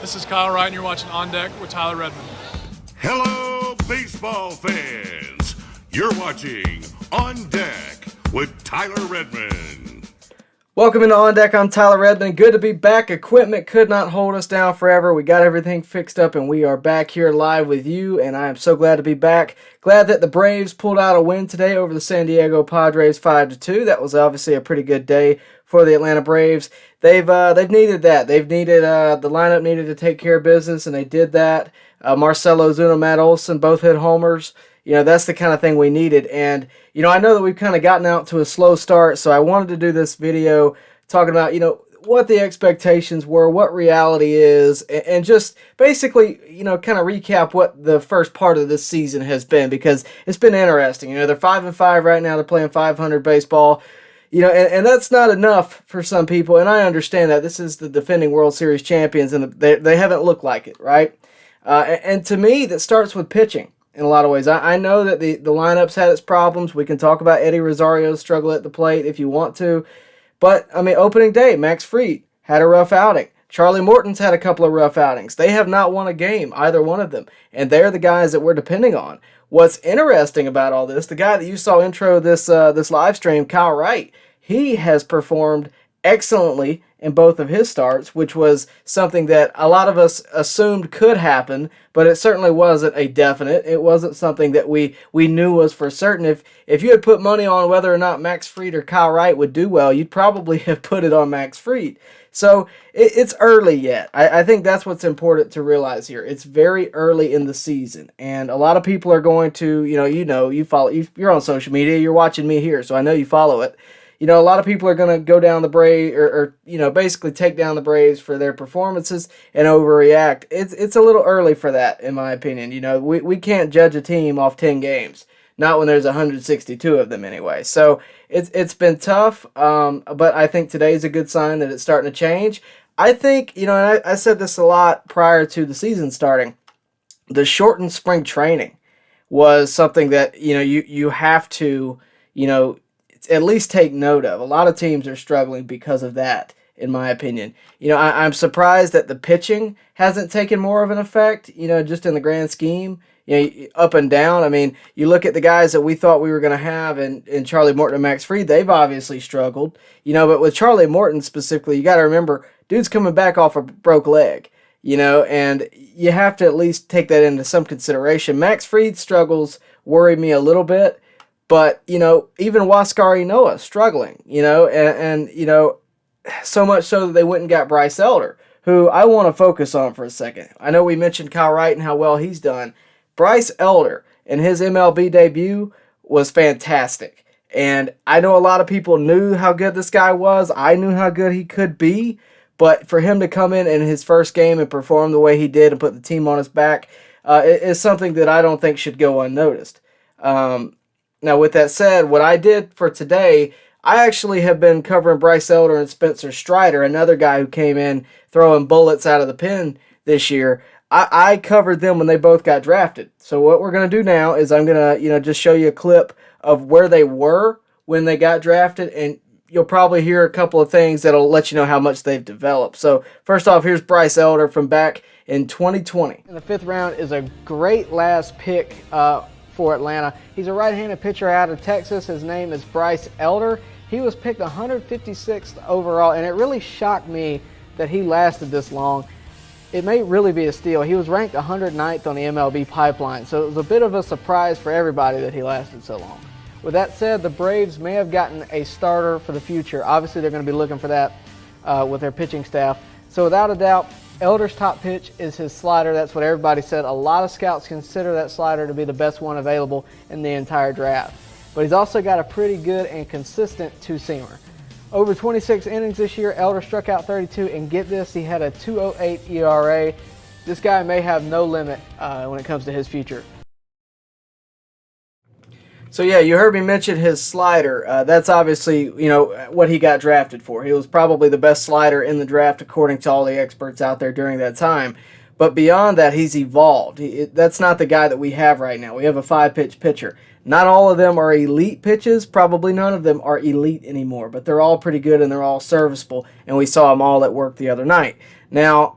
This is Kyle Wright, and you're watching On Deck with Tyler Redmond. Hello, baseball fans. You're watching On Deck with Tyler Redmond. Welcome into On Deck. I'm Tyler Redmond. Good to be back. Equipment could not hold us down forever. We got everything fixed up, and we are back here live with you, and I am so glad to be back. Glad that the Braves pulled out a win today over the San Diego Padres 5-2. That was obviously a pretty good day for the Atlanta Braves. They've needed that. They've needed the lineup needed to take care of business, and they did that. Marcell Ozuna, Matt Olson both hit homers. You know, that's the kind of thing we needed. And, you know, I know that we've kind of gotten out to a slow start, so I wanted to do this video talking about, you know, what the expectations were, what reality is, and just basically, you know, kind of recap what the first part of this season has been, because it's been interesting. You know, they're 5-5 right now. They're playing 500 baseball. You know, and that's not enough for some people, and I understand that. This is the defending World Series champions, and they haven't looked like it, right? And to me, that starts with pitching in a lot of ways. I know that the lineup's had its problems. We can talk about Eddie Rosario's struggle at the plate if you want to. But, I mean, opening day, Max Fried had a rough outing. Charlie Morton's had a couple of rough outings. They have not won a game, either one of them. And they're the guys that we're depending on. What's interesting about all this, the guy that you saw intro this live stream, Kyle Wright, he has performed excellently in both of his starts, which was something that a lot of us assumed could happen, but it certainly wasn't a definite. It wasn't something that we knew was for certain. If you had put money on whether or not Max Fried or Kyle Wright would do well, you'd probably have put it on Max Fried. So it's early yet. I think that's what's important to realize here. It's very early in the season, and a lot of people are going to, you follow, you're on social media, you're watching me here, so I know you follow it. You know, a lot of people are going to go down the Braves or basically take down the Braves for their performances and overreact. It's a little early for that, in my opinion. You know, we can't judge a team off 10 games, not when there's 162 of them anyway. So it's been tough, but I think today's a good sign that it's starting to change. I think, and I said this a lot prior to the season starting, the shortened spring training was something that, you have to, at least take note of. A lot of teams are struggling because of that, in my opinion. I'm surprised that the pitching hasn't taken more of an effect, just in the grand scheme, up and down. I mean, you look at the guys that we thought we were going to have in Charlie Morton and Max Fried, they've obviously struggled, but with Charlie Morton specifically, you got to remember, dude's coming back off a broke leg, and you have to at least take that into some consideration. Max Fried's struggles worry me a little bit. But, even Huascar Ynoa struggling, and so much so that they went and got Bryce Elder, who I want to focus on for a second. I know we mentioned Kyle Wright and how well he's done. Bryce Elder in his MLB debut was fantastic. And I know a lot of people knew how good this guy was. I knew how good he could be. But for him to come in his first game and perform the way he did and put the team on his back is something that I don't think should go unnoticed. Now, with that said, what I did for today, I actually have been covering Bryce Elder and Spencer Strider, another guy who came in throwing bullets out of the pen this year. I covered them when they both got drafted. So what we're going to do now is I'm going to, just show you a clip of where they were when they got drafted, and you'll probably hear a couple of things that'll let you know how much they've developed. So first off, here's Bryce Elder from back in 2020. In the 5th round is a great last pick for Atlanta. He's a right-handed pitcher out of Texas. His name is Bryce Elder. He was picked 156th overall, and it really shocked me that he lasted this long. It may really be a steal. He was ranked 109th on the MLB pipeline, so it was a bit of a surprise for everybody that he lasted so long. With that said, the Braves may have gotten a starter for the future. Obviously, they're going to be looking for that with their pitching staff. So without a doubt, Elder's top pitch is his slider. That's what everybody said. A lot of scouts consider that slider to be the best one available in the entire draft. But he's also got a pretty good and consistent two-seamer. Over 26 innings this year, Elder struck out 32, and get this, he had a 2.08 ERA. This guy may have no limit when it comes to his future. So yeah, you heard me mention his slider. That's obviously, what he got drafted for. He was probably the best slider in the draft according to all the experts out there during that time. But beyond that, he's evolved. That's not the guy that we have right now. We have a 5-pitch pitcher. Not all of them are elite pitches. Probably none of them are elite anymore. But they're all pretty good and they're all serviceable. And we saw them all at work the other night. Now,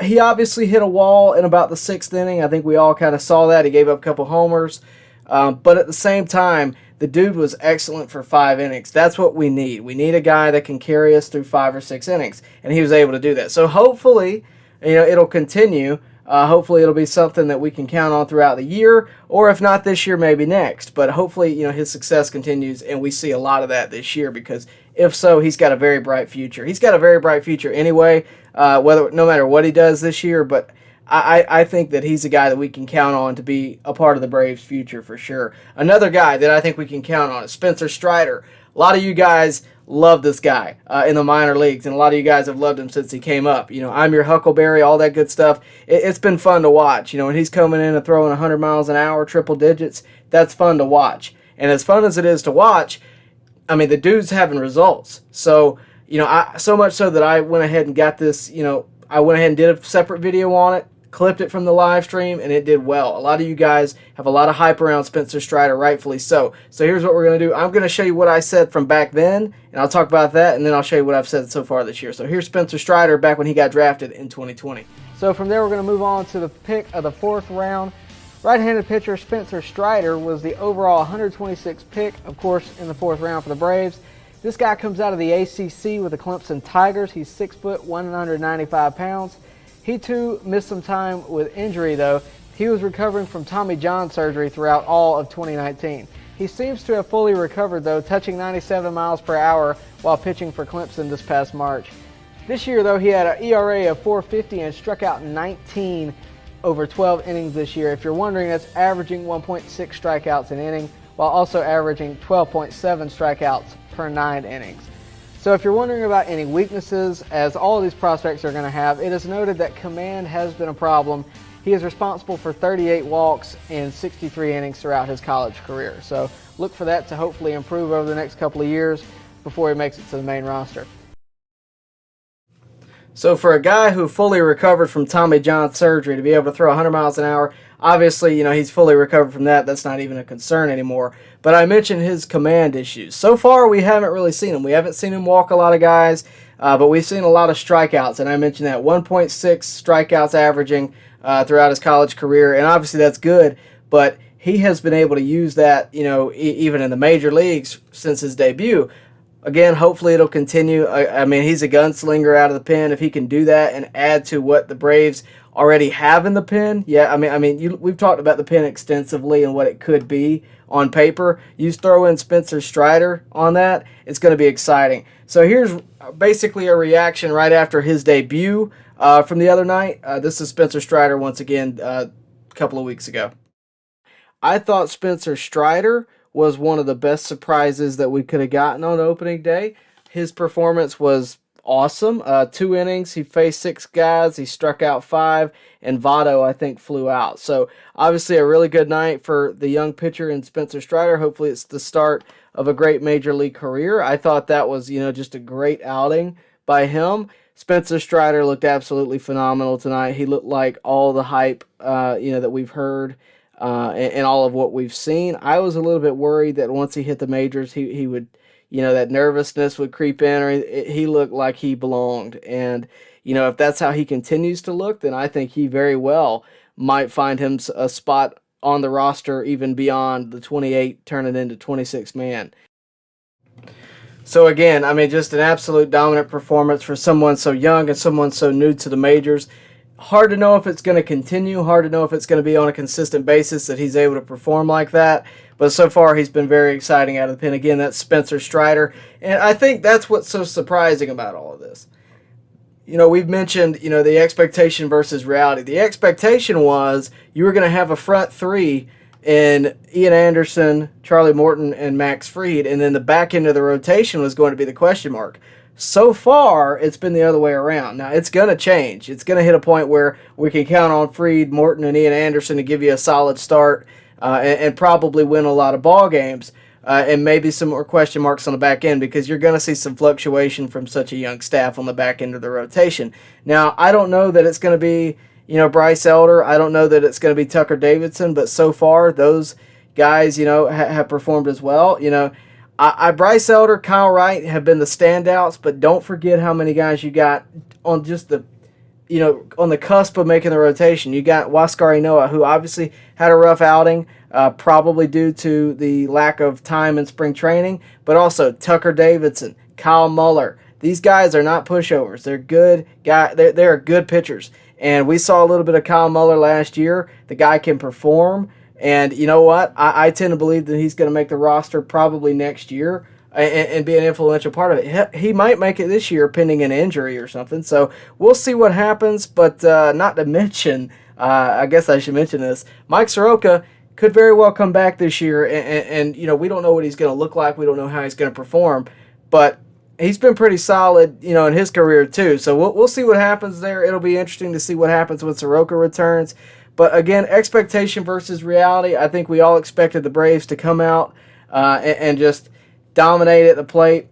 he obviously hit a wall in about the 6th inning. I think we all kind of saw that. He gave up a couple homers. But at the same time, the dude was excellent for 5 innings. That's what we need. We need a guy that can carry us through 5 or 6 innings. And he was able to do that. So hopefully, it'll continue. Hopefully it'll be something that we can count on throughout the year, or if not this year, maybe next. But hopefully, his success continues, and we see a lot of that this year, because if so, he's got a very bright future. He's got a very bright future anyway, no matter what he does this year. But I think that he's a guy that we can count on to be a part of the Braves' future for sure. Another guy that I think we can count on is Spencer Strider. A lot of you guys love this guy in the minor leagues, and a lot of you guys have loved him since he came up. I'm your Huckleberry, all that good stuff. It's been fun to watch. When he's coming in and throwing 100 miles an hour, triple digits, that's fun to watch. And as fun as it is to watch, the dude's having results. So, so much so that I went ahead and got this, I went ahead and did a separate video on it, clipped it from the live stream, and it did well. A lot of you guys have a lot of hype around Spencer Strider, rightfully so. So here's what we're going to do. I'm going to show you what I said from back then, and I'll talk about that, and then I'll show you what I've said so far this year. So here's Spencer Strider back when he got drafted in 2020. So from there, we're going to move on to the pick of the 4th round. Right-handed pitcher Spencer Strider was the overall 126th pick, of course, in the 4th round for the Braves. This guy comes out of the ACC with the Clemson Tigers. He's 6 foot, 195 pounds. He, too, missed some time with injury, though. He was recovering from Tommy John surgery throughout all of 2019. He seems to have fully recovered, though, touching 97 miles per hour while pitching for Clemson this past March. This year, though, he had an ERA of 4.50 and struck out 19 over 12 innings this year. If you're wondering, that's averaging 1.6 strikeouts an inning, while also averaging 12.7 strikeouts per 9 innings. So if you're wondering about any weaknesses, as all of these prospects are going to have, it is noted that command has been a problem. He is responsible for 38 walks in 63 innings throughout his college career. So look for that to hopefully improve over the next couple of years before he makes it to the main roster. So for a guy who fully recovered from Tommy John surgery to be able to throw 100 miles an hour, obviously, he's fully recovered from that. That's not even a concern anymore. But I mentioned his command issues. So far, we haven't really seen him. We haven't seen him walk a lot of guys, but we've seen a lot of strikeouts. And I mentioned that 1.6 strikeouts averaging throughout his college career. And obviously, that's good. But he has been able to use that, even in the major leagues since his debut. Again, hopefully it'll continue. He's a gunslinger out of the pen. If he can do that and add to what the Braves already have in the pen, we've talked about the pen extensively and what it could be on paper. You throw in Spencer Strider on that, it's going to be exciting. So here's basically a reaction right after his debut from the other night. This is Spencer Strider once again a couple of weeks ago. I thought Spencer Strider was one of the best surprises that we could have gotten on opening day. His performance was awesome. 2 innings, he faced 6 guys, he struck out 5, and Votto, I think, flew out. So obviously a really good night for the young pitcher in Spencer Strider. Hopefully it's the start of a great major league career. I thought that was, just a great outing by him. Spencer Strider looked absolutely phenomenal tonight. He looked like all the hype, that we've heard. And all of what we've seen. I was a little bit worried that once he hit the majors, he would, that nervousness would creep in, or he looked like he belonged. And, if that's how he continues to look, then I think he very well might find him a spot on the roster even beyond the 28, turning into 26 man. So again, just an absolute dominant performance for someone so young and someone so new to the majors. Hard to know if it's going to continue. Hard to know if it's going to be on a consistent basis that he's able to perform like that. But so far, he's been very exciting out of the pen. Again, that's Spencer Strider. And I think that's what's so surprising about all of this. We've mentioned, the expectation versus reality. The expectation was you were going to have a front 3 in Ian Anderson, Charlie Morton, and Max Fried. And then the back end of the rotation was going to be the question mark. So far, it's been the other way around. Now, it's going to change. It's going to hit a point where we can count on Fried, Morton, and Ian Anderson to give you a solid start and probably win a lot of ball games and maybe some more question marks on the back end, because you're going to see some fluctuation from such a young staff on the back end of the rotation. Now, I don't know that it's going to be, Bryce Elder. I don't know that it's going to be Tucker Davidson, but so far, those guys, have performed as well. Bryce Elder, Kyle Wright have been the standouts, but don't forget how many guys you got on just the on the cusp of making the rotation. You got Waskari Noah, who obviously had a rough outing, probably due to the lack of time in spring training, but also Tucker Davidson, Kyle Muller. These guys are not pushovers. They're good guys. They're good pitchers. And we saw a little bit of Kyle Muller last year. The guy can perform. And you know what? I tend to believe that he's going to make the roster probably next year and be an influential part of it. He might make it this year pending an injury or something. So we'll see what happens. But not to mention, I guess I should mention this, Mike Soroka could very well come back this year. And we don't know what he's going to look like. We don't know how he's going to perform. But he's been pretty solid, in his career too. So we'll see what happens there. It'll be interesting to see what happens when Soroka returns. But again, expectation versus reality. I think we all expected the Braves to come out and just dominate at the plate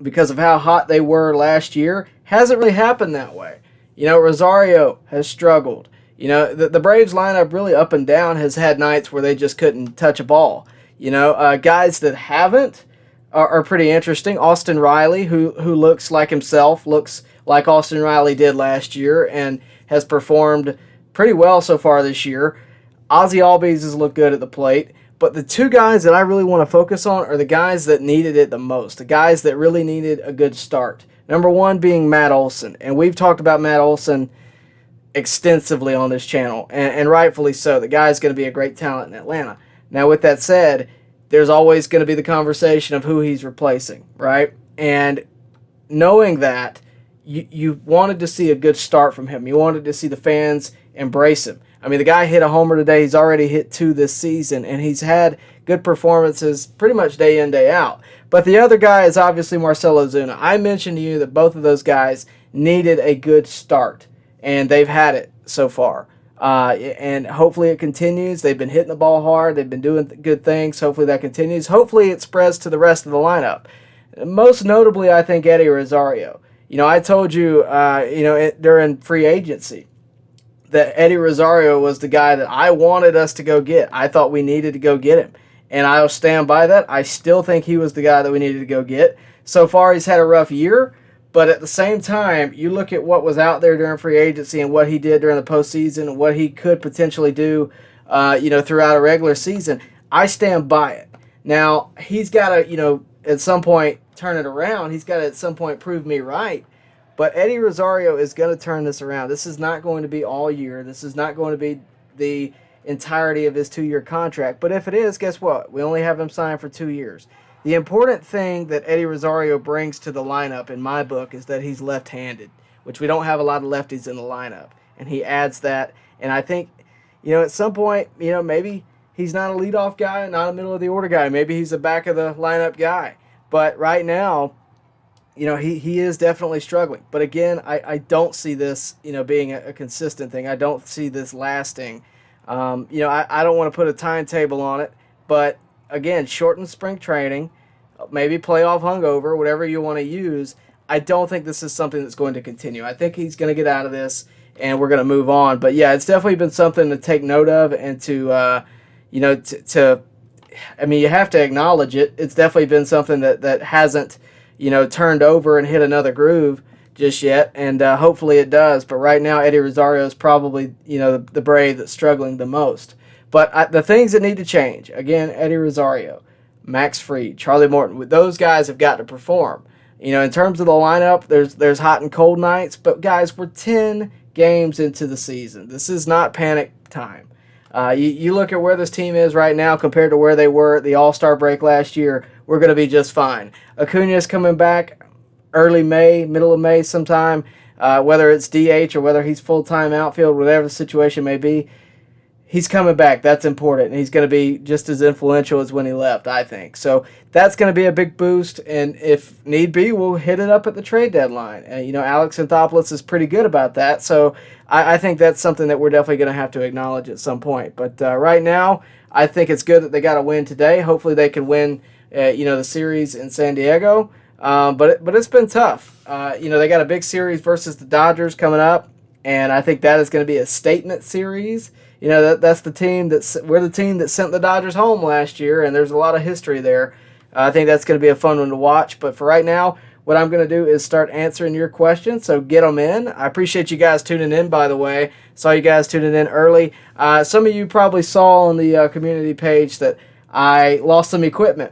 because of how hot they were last year. Hasn't really happened that way. Rosario has struggled. The Braves lineup really up and down has had nights where they just couldn't touch a ball. Guys that haven't are pretty interesting. Austin Riley, who looks like himself, looks like Austin Riley did last year and has performed pretty well so far this year. Ozzie Albies has looked good at the plate. But the two guys that I really want to focus on are the guys that needed it the most, the guys that really needed a good start. Number one being Matt Olson. And we've talked about Matt Olson extensively on this channel, and rightfully so. The guy's going to be a great talent in Atlanta. Now, with that said, there's always going to be the conversation of who he's replacing, right? And knowing that, you wanted to see a good start from him. You wanted to see the fans embrace him. I mean, the guy hit a homer today. He's already hit 2 this season, and he's had good performances pretty much day in, day out. But the other guy is obviously Marcell Ozuna. I mentioned to you that both of those guys needed a good start, and they've had it so far. And hopefully it continues. They've been hitting the ball hard. They've been doing good things. Hopefully that continues. Hopefully it spreads to the rest of the lineup. Most notably, I think Eddie Rosario. I told you, during free agency that Eddie Rosario was the guy that I wanted us to go get. I thought we needed to go get him. And I'll stand by that. I still think he was the guy that we needed to go get. So far, he's had a rough year. But at the same time, you look at what was out there during free agency and what he did during the postseason and what he could potentially do, throughout a regular season. I stand by it. Now, he's got to, at some point turn it around. He's got to at some point prove me right. But Eddie Rosario is going to turn this around. This is not going to be all year. This is not going to be the entirety of his 2-year contract. But if it is, guess what? We only have him signed for 2 years. The important thing that Eddie Rosario brings to the lineup, in my book, is that he's left-handed, which we don't have a lot of lefties in the lineup. And he adds that. And I think, at some point, maybe he's not a leadoff guy, not a middle-of-the-order guy. Maybe he's a back-of-the-lineup guy. But right now, he is definitely struggling. But again, I don't see this, being a consistent thing. I don't see this lasting. I don't want to put a timetable on it. But again, shortened spring training, maybe playoff hungover, whatever you want to use. I don't think this is something that's going to continue. I think he's going to get out of this, and we're going to move on. But yeah, it's definitely been something to take note of and to, you have to acknowledge it. It's definitely been something that hasn't, turned over and hit another groove just yet, and hopefully it does. But right now, Eddie Rosario is probably, the Brave that's struggling the most. But the things that need to change, again, Eddie Rosario, Max Fried, Charlie Morton, those guys have got to perform. In terms of the lineup, there's hot and cold nights, but guys, we're 10 games into the season. This is not panic time. You look at where this team is right now compared to where they were at the All-Star break last year, we're going to be just fine. Acuna's coming back early May, middle of May sometime, whether it's DH or whether he's full-time outfield, whatever the situation may be. He's coming back. That's important. And he's going to be just as influential as when he left, I think. So that's going to be a big boost. And if need be, we'll hit it up at the trade deadline. Alex Anthopoulos is pretty good about that. So I think that's something that we're definitely going to have to acknowledge at some point. But right now, I think it's good that they got a win today. Hopefully they can win, the series in San Diego. But it's been tough. They got a big series versus the Dodgers coming up. And I think that is going to be a statement series. That's the team we're the team that sent the Dodgers home last year, and there's a lot of history there. I think that's going to be a fun one to watch. But for right now, what I'm going to do is start answering your questions, so get them in. I appreciate you guys tuning in, by the way. Saw you guys tuning in early. Some of you probably saw on the community page that I lost some equipment.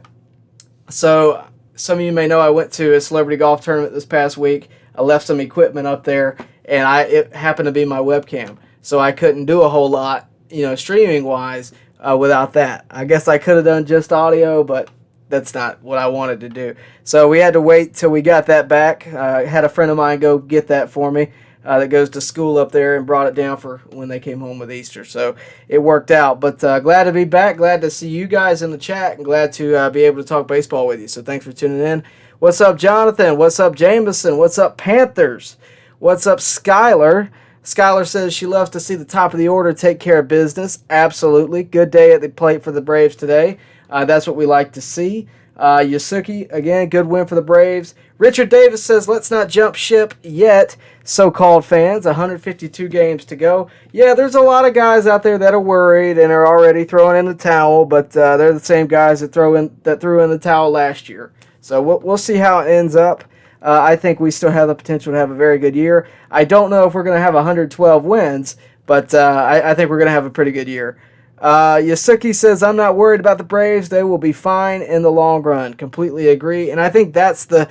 So some of you may know I went to a celebrity golf tournament this past week. I left some equipment up there, and it happened to be my webcam. So I couldn't do a whole lot, streaming-wise, without that. I guess I could have done just audio, but that's not what I wanted to do. So we had to wait till we got that back. I had a friend of mine go get that for me that goes to school up there and brought it down for when they came home with Easter. So it worked out. But glad to be back. Glad to see you guys in the chat and glad to be able to talk baseball with you. So thanks for tuning in. What's up, Jonathan? What's up, Jameson? What's up, Panthers? What's up, Skylar? Skylar says she loves to see the top of the order take care of business. Absolutely. Good day at the plate for the Braves today. That's what we like to see. Yasuki, again, good win for the Braves. Richard Davis says, let's not jump ship yet, so-called fans. 152 games to go. Yeah, there's a lot of guys out there that are worried and are already throwing in the towel, but they're the same guys that threw in the towel last year. So we'll see how it ends up. I think we still have the potential to have a very good year. I don't know if we're going to have 112 wins, but I think we're going to have a pretty good year. Yasuki says, I'm not worried about the Braves. They will be fine in the long run. Completely agree. And I think that's the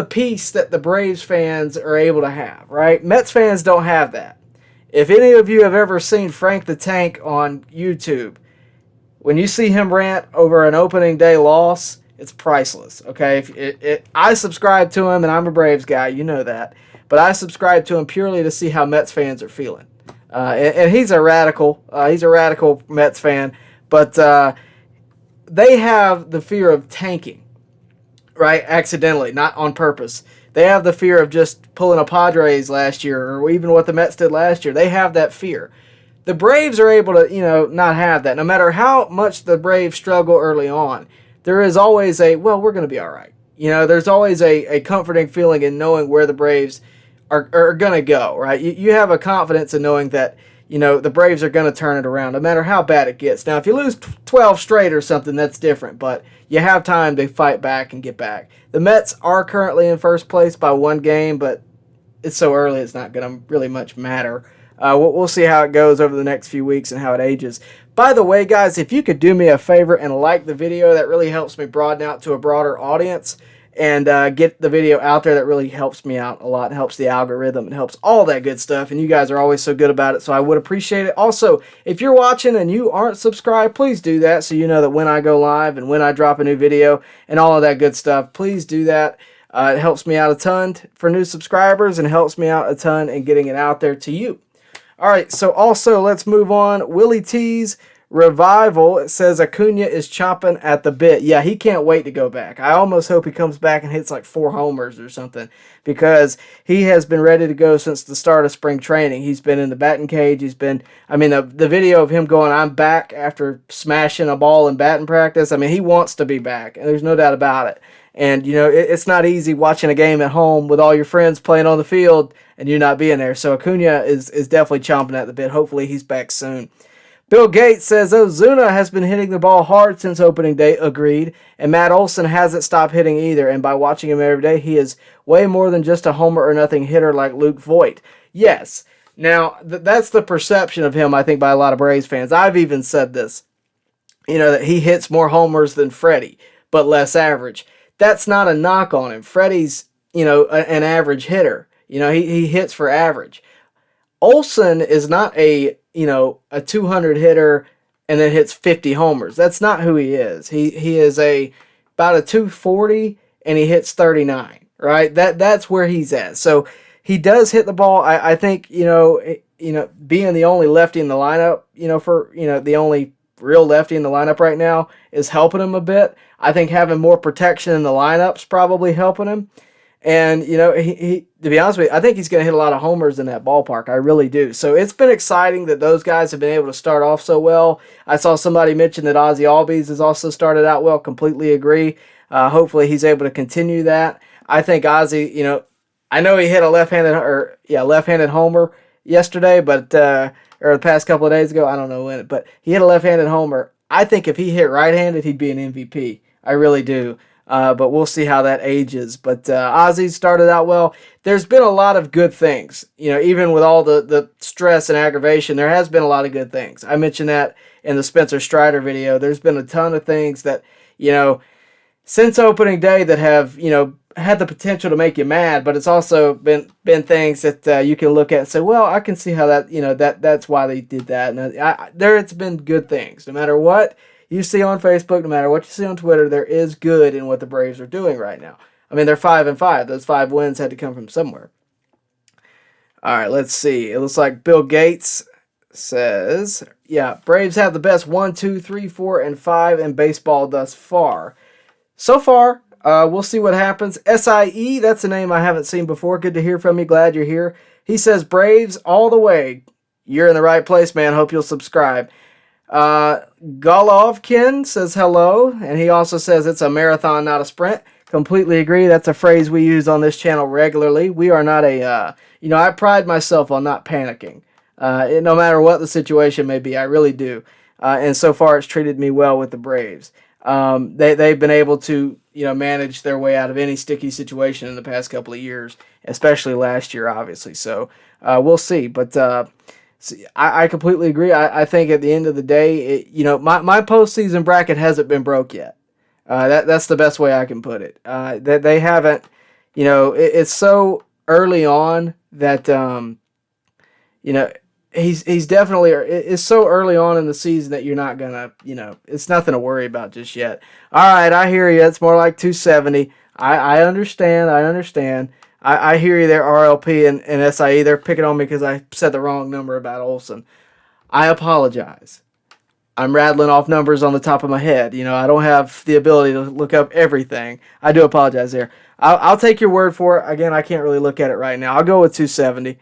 piece that the Braves fans are able to have, right? Mets fans don't have that. If any of you have ever seen Frank the Tank on YouTube, when you see him rant over an opening day loss, it's priceless, okay? I subscribe to him, and I'm a Braves guy, you know that. But I subscribe to him purely to see how Mets fans are feeling. And he's a radical. He's a radical Mets fan. But they have the fear of tanking, right? Accidentally, not on purpose. They have the fear of just pulling a Padres last year, or even what the Mets did last year. They have that fear. The Braves are able to, not have that. No matter how much the Braves struggle early on, there is always we're going to be all right. There's always a comforting feeling in knowing where the Braves are going to go, right? You have a confidence in knowing that, the Braves are going to turn it around no matter how bad it gets. Now, if you lose 12 straight or something, that's different, but you have time to fight back and get back. The Mets are currently in first place by 1 game, but it's so early it's not going to really much matter. We'll see how it goes over the next few weeks and how it ages. By the way, guys, if you could do me a favor and like the video, that really helps me broaden out to a broader audience and get the video out there. That really helps me out a lot. It helps the algorithm. It helps all that good stuff, and you guys are always so good about it, so I would appreciate it. Also, if you're watching and you aren't subscribed, please do that so you know that when I go live and when I drop a new video and all of that good stuff, please do that. It helps me out a ton for new subscribers and helps me out a ton in getting it out there to you. All right, so also let's move on. Willie T's Revival, it says Acuna is chomping at the bit. Yeah, he can't wait to go back. I almost hope he comes back and hits like 4 homers or something because he has been ready to go since the start of spring training. He's been in the batting cage. The video of him going, I'm back after smashing a ball in batting practice. He wants to be back, and there's no doubt about it. And, it's not easy watching a game at home with all your friends playing on the field and you not being there. So Acuna is definitely chomping at the bit. Hopefully he's back soon. Bill Gates says Ozuna has been hitting the ball hard since opening day. Agreed. And Matt Olson hasn't stopped hitting either. And by watching him every day, he is way more than just a homer or nothing hitter like Luke Voigt. Yes. Now, that's the perception of him, I think, by a lot of Braves fans. I've even said this, that he hits more homers than Freddie, but less average. That's not a knock on him. Freddie's, an average hitter. He hits for average. Olson is not a 200 hitter and then hits 50 homers. That's not who he is. He is about a 240 and he hits 39, right? That's where he's at. So he does hit the ball. I think, being the only lefty in the lineup, the only real lefty in the lineup right now is helping him a bit. I think having more protection in the lineup's probably helping him. And, he to be honest with you, I think he's going to hit a lot of homers in that ballpark. I really do. So it's been exciting that those guys have been able to start off so well. I saw somebody mention that Ozzy Albies has also started out well. Completely agree. Hopefully he's able to continue that. I think Ozzy, I know he hit a left-handed homer yesterday, but or the past couple of days ago. I don't know when, but he hit a left-handed homer. I think if he hit right-handed, he'd be an MVP. I really do. But we'll see how that ages. But Ozzie started out well. There's been a lot of good things. Even with all the stress and aggravation, there has been a lot of good things. I mentioned that in the Spencer Strider video. There's been a ton of things that, since opening day that have, had the potential to make you mad, but it's also been things that you can look at and say, well, I can see how that, that's why they did that. And it's been good things. No matter what you see on Facebook, no matter what you see on Twitter, there is good in what the Braves are doing right now. I mean, they're 5-5. Those 5 wins had to come from somewhere. All right, let's see. It looks like Bill Gates says, yeah, Braves have the best 1, 2, 3, 4, and 5 in baseball thus far. So far, we'll see what happens. SIE, that's a name I haven't seen before. Good to hear from you. Glad you're here. He says, Braves all the way. You're in the right place, man. Hope you'll subscribe. Golovkin says hello, and he also says it's a marathon, not a sprint. Completely agree. That's a phrase we use on this channel regularly. We are not I pride myself on not panicking. No matter what the situation may be, I really do. And so far, it's treated me well with the Braves. They've been able to, manage their way out of any sticky situation in the past couple of years, especially last year, obviously. So we'll see. But I completely agree. I think at the end of the day, my postseason bracket hasn't been broke yet. That's the best way I can put it. That they haven't, it's so early on that, he's definitely, it's so early on in the season that you're not gonna, it's nothing to worry about just yet. All right, I hear you. It's more like 270. I understand. I hear you there, RLP and SIE. They're picking on me because I said the wrong number about Olsen. I apologize. I'm rattling off numbers on the top of my head. I don't have the ability to look up everything. I do apologize there. I'll take your word for it. Again, I can't really look at it right now. I'll go with 270.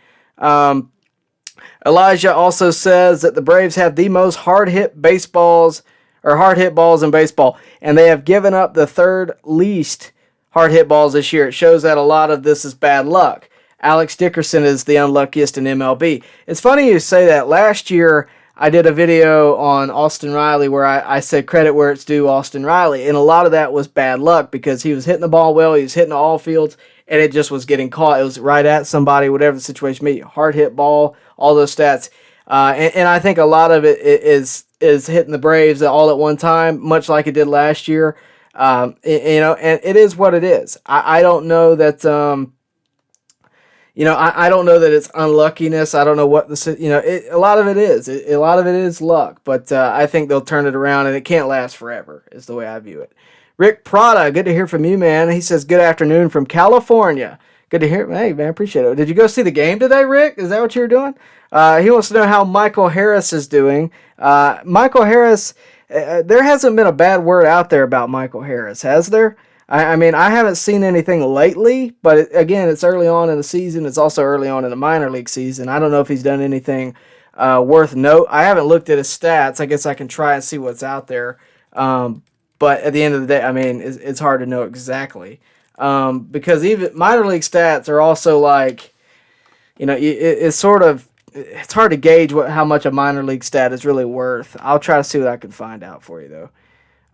Elijah also says that the Braves have the most hard-hit balls in baseball, and they have given up the third least hard-hit balls this year. It shows that a lot of this is bad luck. Alex Dickerson is the unluckiest in MLB. It's funny you say that. Last year, I did a video on Austin Riley where I said credit where it's due Austin Riley, and a lot of that was bad luck because he was hitting the ball well, he was hitting all fields, and it just was getting caught. It was right at somebody, whatever the situation may be. Hard hit ball, all those stats. And I think a lot of it is hitting the Braves all at one time, much like it did last year. And it is what it is. I don't know that, I don't know that it's unluckiness. I don't know what a lot of it is. A lot of it is luck, but I think they'll turn it around, and it can't last forever is the way I view it. Rick Prada, good to hear from you, man. He says, good afternoon from California. Good to hear. Hey, man, appreciate it. Did you go see the game today, Rick? Is that what you were doing? He wants to know how Michael Harris is doing. Michael Harris, there hasn't been a bad word out there about Michael Harris, has there? I mean, I haven't seen anything lately, but again, it's early on in the season. It's also early on in the minor league season. I don't know if he's done anything worth note. I haven't looked at his stats. I guess I can try and see what's out there. But at the end of the day, I mean, it's hard to know exactly. Because even minor league stats are also like, it's hard to gauge how much a minor league stat is really worth. I'll try to see what I can find out for you, though.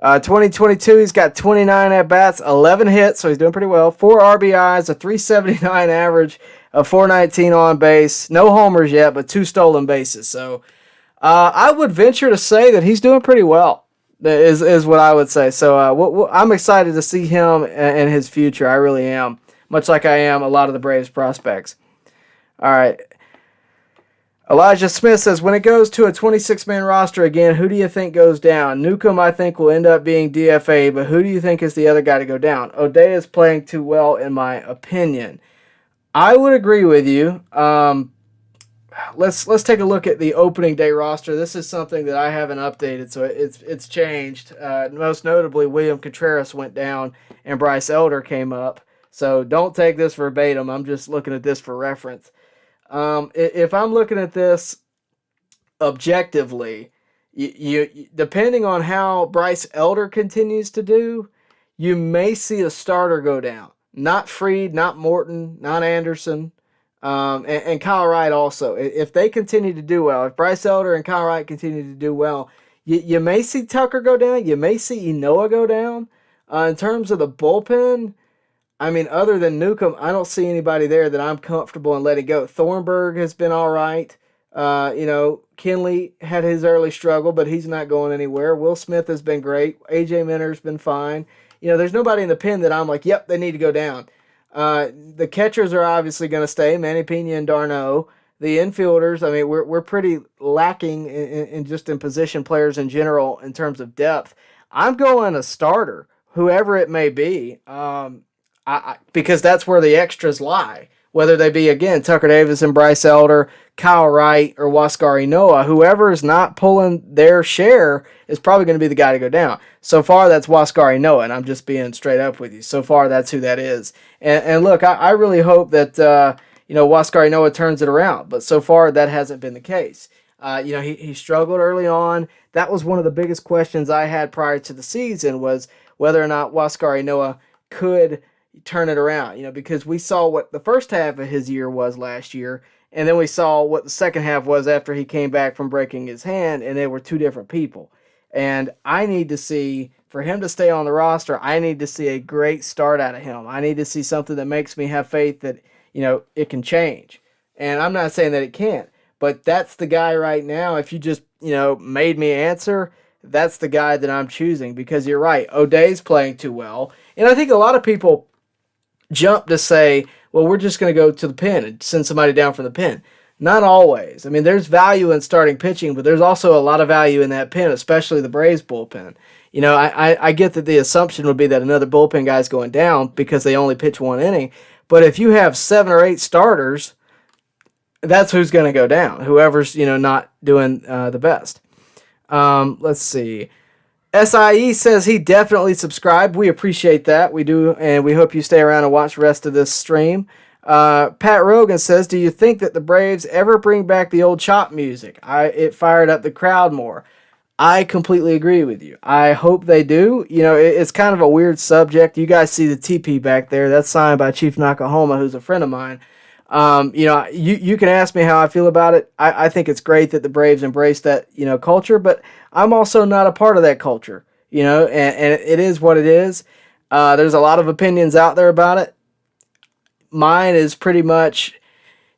2022, he's got 29 at-bats, 11 hits, so he's doing pretty well. 4 RBIs, a 379 average, a 419 on base. No homers yet, but 2 stolen bases. So I would venture to say that he's doing pretty well, is what I would say. So I'm excited to see him and his future. I really am, much like I am a lot of the Braves prospects. All right. Elijah Smith says, when it goes to a 26-man roster again, who do you think goes down? Newcomb, I think, will end up being DFA, but who do you think is the other guy to go down? O'Day is playing too well, in my opinion. I would agree with you. Let's take a look at the opening day roster. This is something that I haven't updated, so it's changed. Most notably, William Contreras went down and Bryce Elder came up. So don't take this verbatim. I'm just looking at this for reference. If I'm looking at this objectively, you depending on how Bryce Elder continues to do, you may see a starter go down. Not Freed, not Morton, not Anderson, and Kyle Wright also. If they continue to do well, if Bryce Elder and Kyle Wright continue to do well, you may see Tucker go down. You may see Enoa go down. In terms of the bullpen, I mean, other than Newcomb, I don't see anybody there that I'm comfortable in letting go. Thornburg has been all right. Kenley had his early struggle, but he's not going anywhere. Will Smith has been great. A.J. Minter's been fine. There's nobody in the pen that I'm like, yep, they need to go down. The catchers are obviously going to stay, Manny Pena and d'Arnaud. The infielders, I mean, we're pretty lacking in just in position players in general in terms of depth. I'm going a starter, whoever it may be, because that's where the extras lie. Whether they be, again, Tucker Davis and Bryce Elder, Kyle Wright, or Waskari Noah, whoever is not pulling their share is probably going to be the guy to go down. So far, that's Waskari Noah, and I'm just being straight up with you. So far, that's who that is. And look, I really hope that Waskari Noah turns it around, but so far, that hasn't been the case. He struggled early on. That was one of the biggest questions I had prior to the season was whether or not Waskari Noah could turn it around, because we saw what the first half of his year was last year, and then we saw what the second half was after he came back from breaking his hand, and they were two different people. And I need to see, for him to stay on the roster, I need to see a great start out of him. I need to see something that makes me have faith that, it can change. And I'm not saying that it can't, but that's the guy right now. If you just, made me answer, that's the guy that I'm choosing, because you're right. O'Day's playing too well. And I think a lot of people jump to say, well, we're just going to go to the pen and send somebody down from the pen. Not always. I mean, there's value in starting pitching, but there's also a lot of value in that pen, especially the Braves bullpen. I get that the assumption would be that another bullpen guy's going down because they only pitch one inning. But if you have 7 or 8 starters, that's who's going to go down. Whoever's, not doing the best. Let's see. SIE says he definitely subscribed. We appreciate that. We do, and we hope you stay around and watch the rest of this stream. Pat Rogan says, do you think that the Braves ever bring back the old chop music? It fired up the crowd more. I completely agree with you. I hope they do. It's kind of a weird subject. You guys see the TP back there. That's signed by Chief Nakahoma, who's a friend of mine. You can ask me how I feel about it. I think it's great that the Braves embrace that, culture, but I'm also not a part of that culture, and it is what it is. There's a lot of opinions out there about it. Mine is pretty much,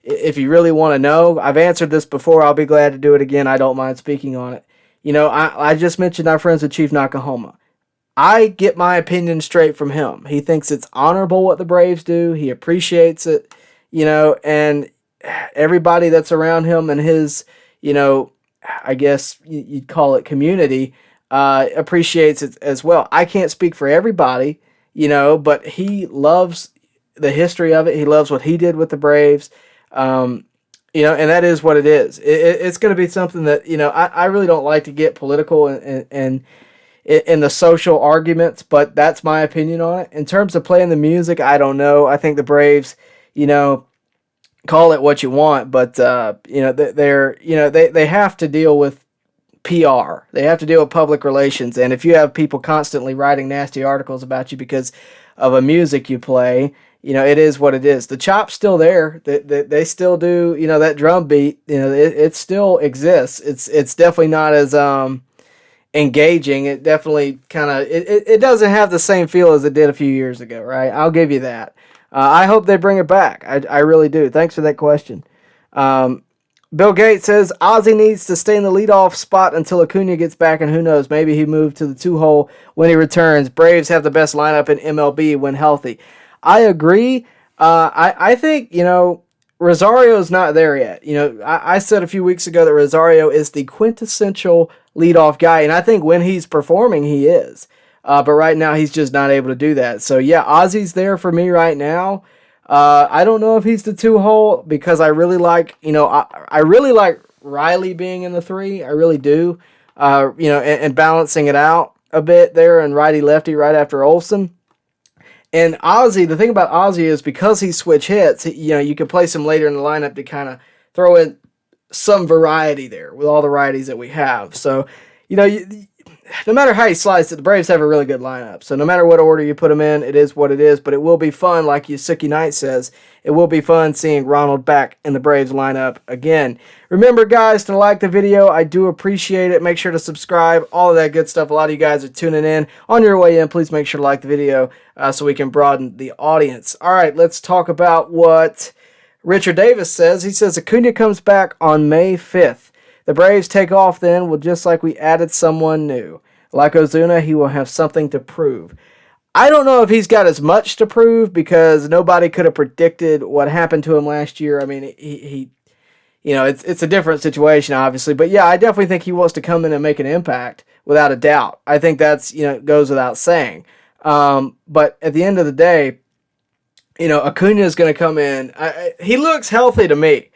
if you really want to know, I've answered this before. I'll be glad to do it again. I don't mind speaking on it. I just mentioned I'm friends with Chief Nakahoma. I get my opinion straight from him. He thinks it's honorable what the Braves do. He appreciates it. And everybody that's around him and his, I guess you'd call it community, appreciates it as well. I can't speak for everybody, but he loves the history of it. He loves what he did with the Braves, and that is what it is. It's going to be something that, I really don't like to get political and in the social arguments, but that's my opinion on it. In terms of playing the music, I don't know. I think the Braves, call it what you want, but they have to deal with PR. They have to deal with public relations, and if you have people constantly writing nasty articles about you because of a music you play, it is what it is. The chop's still there. They still do, that drum beat. It still exists. It's definitely not as engaging. It definitely kind of it doesn't have the same feel as it did a few years ago, right? I'll give you that. I hope they bring it back. I really do. Thanks for that question. Bill Gates says Ozzie needs to stay in the leadoff spot until Acuna gets back, and who knows, maybe he moved to the 2-hole when he returns. Braves have the best lineup in MLB when healthy. I agree. I think, Rosario's not there yet. I said a few weeks ago that Rosario is the quintessential leadoff guy, and I think when he's performing, he is. But right now, he's just not able to do that. So, yeah, Ozzie's there for me right now. I don't know if he's the 2-hole because I really like, I really like Riley being in the 3. I really do. And balancing it out a bit there and righty-lefty right after Olsen. And Ozzie, the thing about Ozzie is because he switch hits, you can place him later in the lineup to kind of throw in some variety there with all the righties that we have. So, no matter how you slice it, the Braves have a really good lineup. So no matter what order you put them in, it is what it is. But it will be fun, like Yusuke Knight says. It will be fun seeing Ronald back in the Braves lineup again. Remember, guys, to like the video. I do appreciate it. Make sure to subscribe. All of that good stuff. A lot of you guys are tuning in. On your way in, please make sure to like the video so we can broaden the audience. All right, let's talk about what Richard Davis says. He says Acuna comes back on May 5th. The Braves take off then, well, just like we added someone new. Like Ozuna, he will have something to prove. I don't know if he's got as much to prove because nobody could have predicted what happened to him last year. I mean, he it's a different situation, obviously. But, yeah, I definitely think he wants to come in and make an impact without a doubt. I think that's, goes without saying. But at the end of the day, Acuna is going to come in. He looks healthy to me.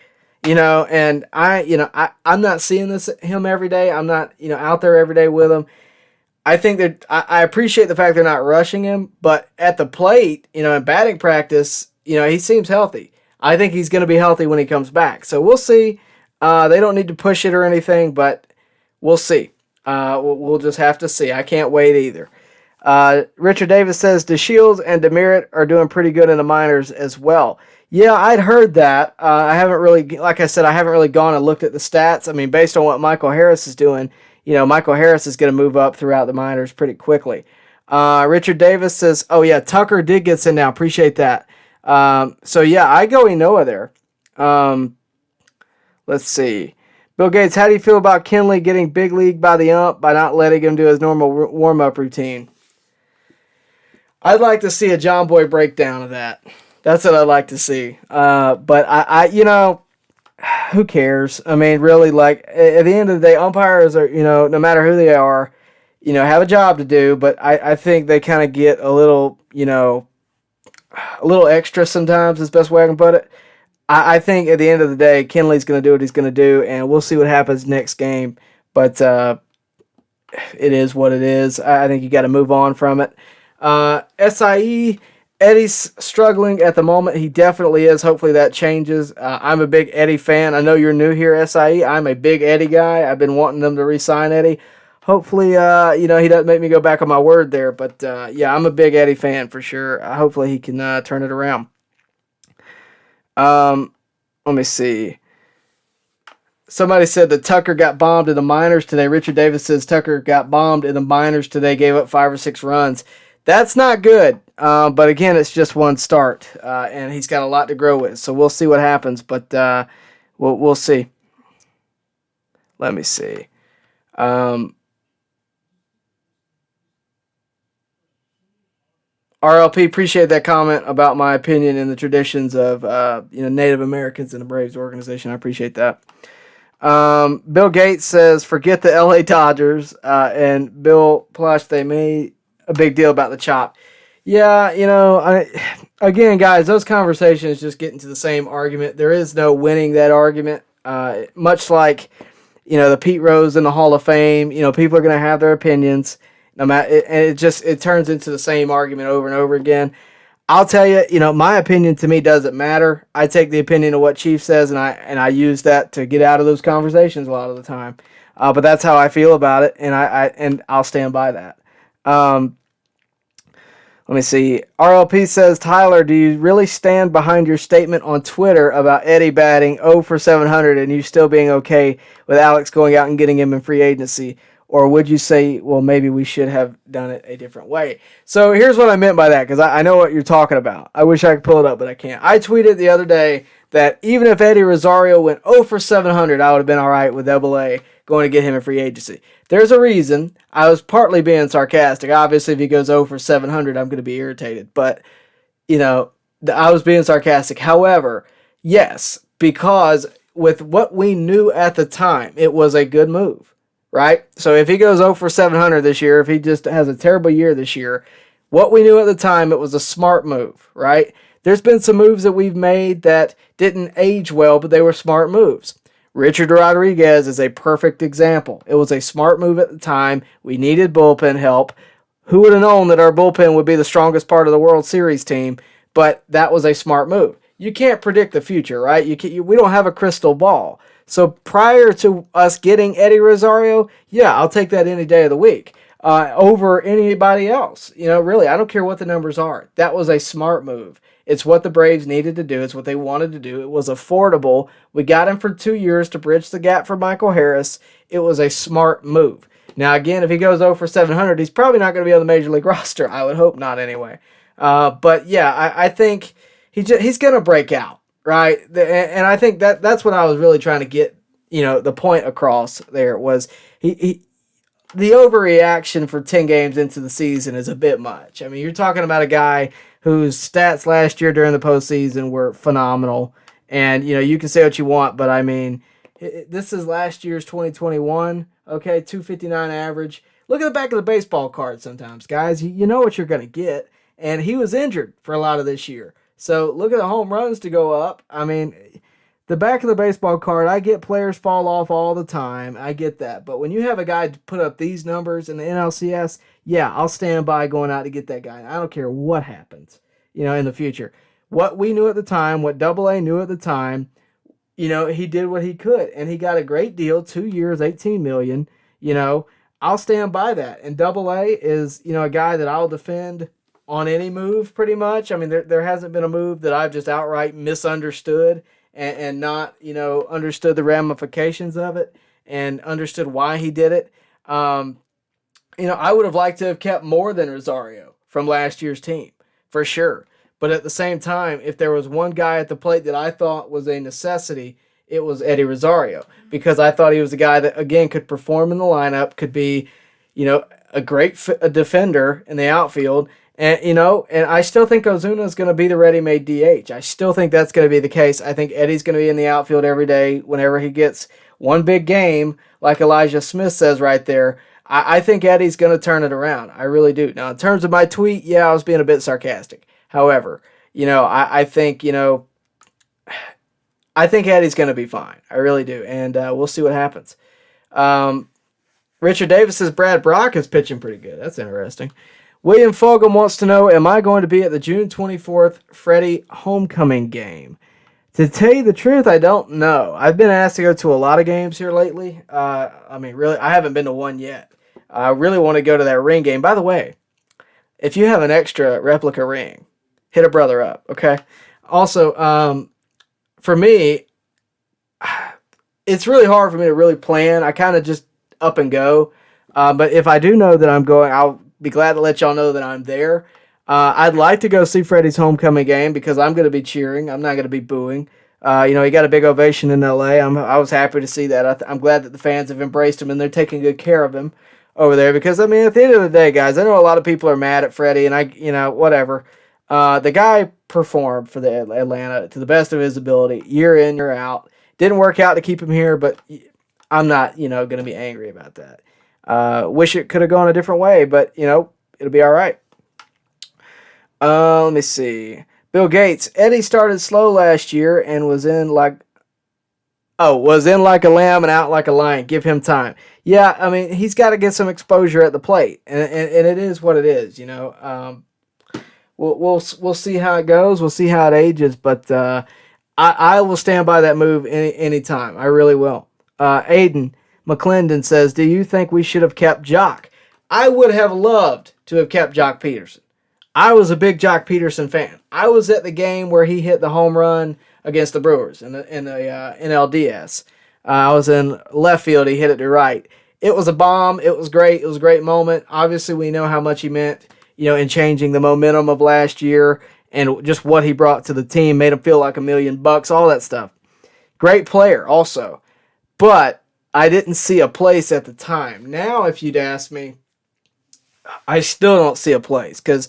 And I'm not seeing him every day. I'm not, out there every day with him. I think that I appreciate the fact they're not rushing him, but at the plate, in batting practice, he seems healthy. I think he's going to be healthy when he comes back. So we'll see. They don't need to push it or anything, but we'll see. We'll just have to see. I can't wait either. Richard Davis says DeShields and DeMerit are doing pretty good in the minors as well. Yeah, I'd heard that. I haven't really, like I said, I haven't really gone and looked at the stats. I mean, based on what Michael Harris is doing, Michael Harris is going to move up throughout the minors pretty quickly. Richard Davis says, oh yeah, Tucker did get sent down. Appreciate that. So yeah, I go Inoa there. Let's see. Bill Gates, how do you feel about Kenley getting big league by the ump by not letting him do his normal warm-up routine? I'd like to see a John Boy breakdown of that. That's what I'd like to see. But I who cares? I mean, really, like, at the end of the day, umpires are, no matter who they are, have a job to do. But I think they kind of get a little extra sometimes is the best way I can put it. I think at the end of the day, Kenley's going to do what he's going to do, and we'll see what happens next game. But it is what it is. I think you got to move on from it. SIE, Eddie's struggling at the moment. He definitely is. Hopefully that changes. I'm a big Eddie fan. I know you're new here, SIE. I'm a big Eddie guy. I've been wanting them to re-sign Eddie. Hopefully, he doesn't make me go back on my word there. But, yeah, I'm a big Eddie fan for sure. Hopefully he can turn it around. Let me see. Somebody said that Tucker got bombed in the minors today. Richard Davis says Tucker got bombed in the minors today, gave up 5 or 6 runs. That's not good. But again, it's just one start, and he's got a lot to grow with. So we'll see what happens, but we'll see. Let me see. RLP, appreciate that comment about my opinion in the traditions of Native Americans in the Braves organization. I appreciate that. Bill Gates says, forget the LA Dodgers, and Bill Plush, they made a big deal about the chop. Yeah, again, guys, those conversations just get into the same argument. There is no winning that argument. Much like, the Pete Rose in the Hall of Fame, people are going to have their opinions. No matter, and it turns into the same argument over and over again. I'll tell you, my opinion to me doesn't matter. I take the opinion of what Chief says, and I use that to get out of those conversations a lot of the time. But that's how I feel about it, and I'll stand by that. Let me see. RLP says, Tyler, do you really stand behind your statement on Twitter about Eddie batting 0 for 700 and you still being okay with Alex going out and getting him in free agency? Or would you say, well, maybe we should have done it a different way? So here's what I meant by that, because I know what you're talking about. I wish I could pull it up, but I can't. I tweeted the other day that even if Eddie Rosario went 0 for 700, I would have been all right with AA going to get him in free agency. There's a reason. I was partly being sarcastic. Obviously, if he goes 0 for 700, I'm going to be irritated. But, I was being sarcastic. However, yes, because with what we knew at the time, it was a good move. Right? So if he goes 0 for 700 this year, if he just has a terrible year this year, what we knew at the time, it was a smart move, right? There's been some moves that we've made that didn't age well, but they were smart moves. Richard Rodriguez is a perfect example. It was a smart move at the time. We needed bullpen help. Who would have known that our bullpen would be the strongest part of the World Series team? But that was a smart move. You can't predict the future, right? We don't have a crystal ball. So prior to us getting Eddie Rosario, yeah, I'll take that any day of the week. over anybody else. Really, I don't care what the numbers are. That was a smart move. It's what the Braves needed to do. It's what they wanted to do. It was affordable. We got him for 2 years to bridge the gap for Michael Harris. It was a smart move. Now, again, if he goes 0 for 700, he's probably not going to be on the Major League roster. I would hope not anyway. But, yeah, I think he's going to break out, right? And I think that's what I was really trying to get, the point across there was the overreaction for 10 games into the season is a bit much. I mean, you're talking about a guy whose stats last year during the postseason were phenomenal. And, you can say what you want, but I mean, this is last year's 2021, okay, 259 average. Look at the back of the baseball card sometimes, guys. You know what you're going to get. And he was injured for a lot of this year. So look at the home runs to go up. I mean, the back of the baseball card, I get players fall off all the time. I get that. But when you have a guy put up these numbers in the NLCS, yeah, I'll stand by going out to get that guy. I don't care what happens, in the future. What we knew at the time, what AA knew at the time, he did what he could. And he got a great deal, 2 years, $18 million. I'll stand by that. And AA is, a guy that I'll defend on any move pretty much. I mean, there hasn't been a move that I've just outright misunderstood and not, understood the ramifications of it and understood why he did it. I would have liked to have kept more than Rosario from last year's team, for sure. But at the same time, if there was one guy at the plate that I thought was a necessity, it was Eddie Rosario, because I thought he was a guy that, again, could perform in the lineup, could be, a great defender in the outfield. And, and I still think Ozuna is going to be the ready-made DH. I still think that's going to be the case. I think Eddie's going to be in the outfield every day whenever he gets one big game, like Elijah Smith says right there. I think Eddie's going to turn it around. I really do. Now, in terms of my tweet, yeah, I was being a bit sarcastic. However, I think, I think Eddie's going to be fine. I really do. And we'll see what happens. Richard Davis says Brad Brock is pitching pretty good. That's interesting. William Fogum wants to know, am I going to be at the June 24th Freddie homecoming game? To tell you the truth, I don't know. I've been asked to go to a lot of games here lately. Really, I haven't been to one yet. I really want to go to that ring game. By the way, if you have an extra replica ring, hit a brother up, okay? Also, for me, it's really hard for me to really plan. I kind of just up and go. But if I do know that I'm going, I'll be glad to let y'all know that I'm there. I'd like to go see Freddie's homecoming game because I'm going to be cheering. I'm not going to be booing. He got a big ovation in L.A. I was happy to see that. I'm glad that the fans have embraced him and they're taking good care of him over there because, at the end of the day, guys, I know a lot of people are mad at Freddie and whatever. The guy performed for the Atlanta to the best of his ability, year in, year out. Didn't work out to keep him here, but I'm not, going to be angry about that. Wish it could have gone a different way, but, it'll be all right. Let me see. Bill Gates. Eddie started slow last year and was in like a lamb and out like a lion. Give him time. Yeah, he's got to get some exposure at the plate, and it is what it is. We'll see how it goes. We'll see how it ages, but I will stand by that move any time. I really will. Aiden McClendon says, do you think we should have kept Jock? I would have loved to have kept Jock Peterson. I was a big Jock Peterson fan. I was at the game where he hit the home run against the Brewers in the NLDS. I was in left field. He hit it to right. It was a bomb. It was great. It was a great moment. Obviously, we know how much he meant, in changing the momentum of last year and just what he brought to the team, made him feel like $1 million, all that stuff. Great player also. But I didn't see a place at the time. Now, if you'd ask me, I still don't see a place because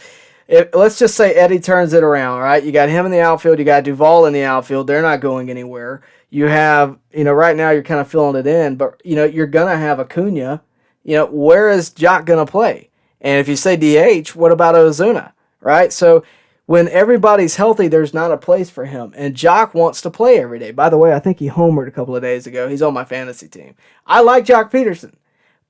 let's just say Eddie turns it around, right? You got him in the outfield. You got Duvall in the outfield. They're not going anywhere. You have, right now you're kind of filling it in, but, you're going to have Acuna. Where is Jock going to play? And if you say DH, what about Ozuna, right? So when everybody's healthy, there's not a place for him. And Jock wants to play every day. By the way, I think he homered a couple of days ago. He's on my fantasy team. I like Jock Peterson,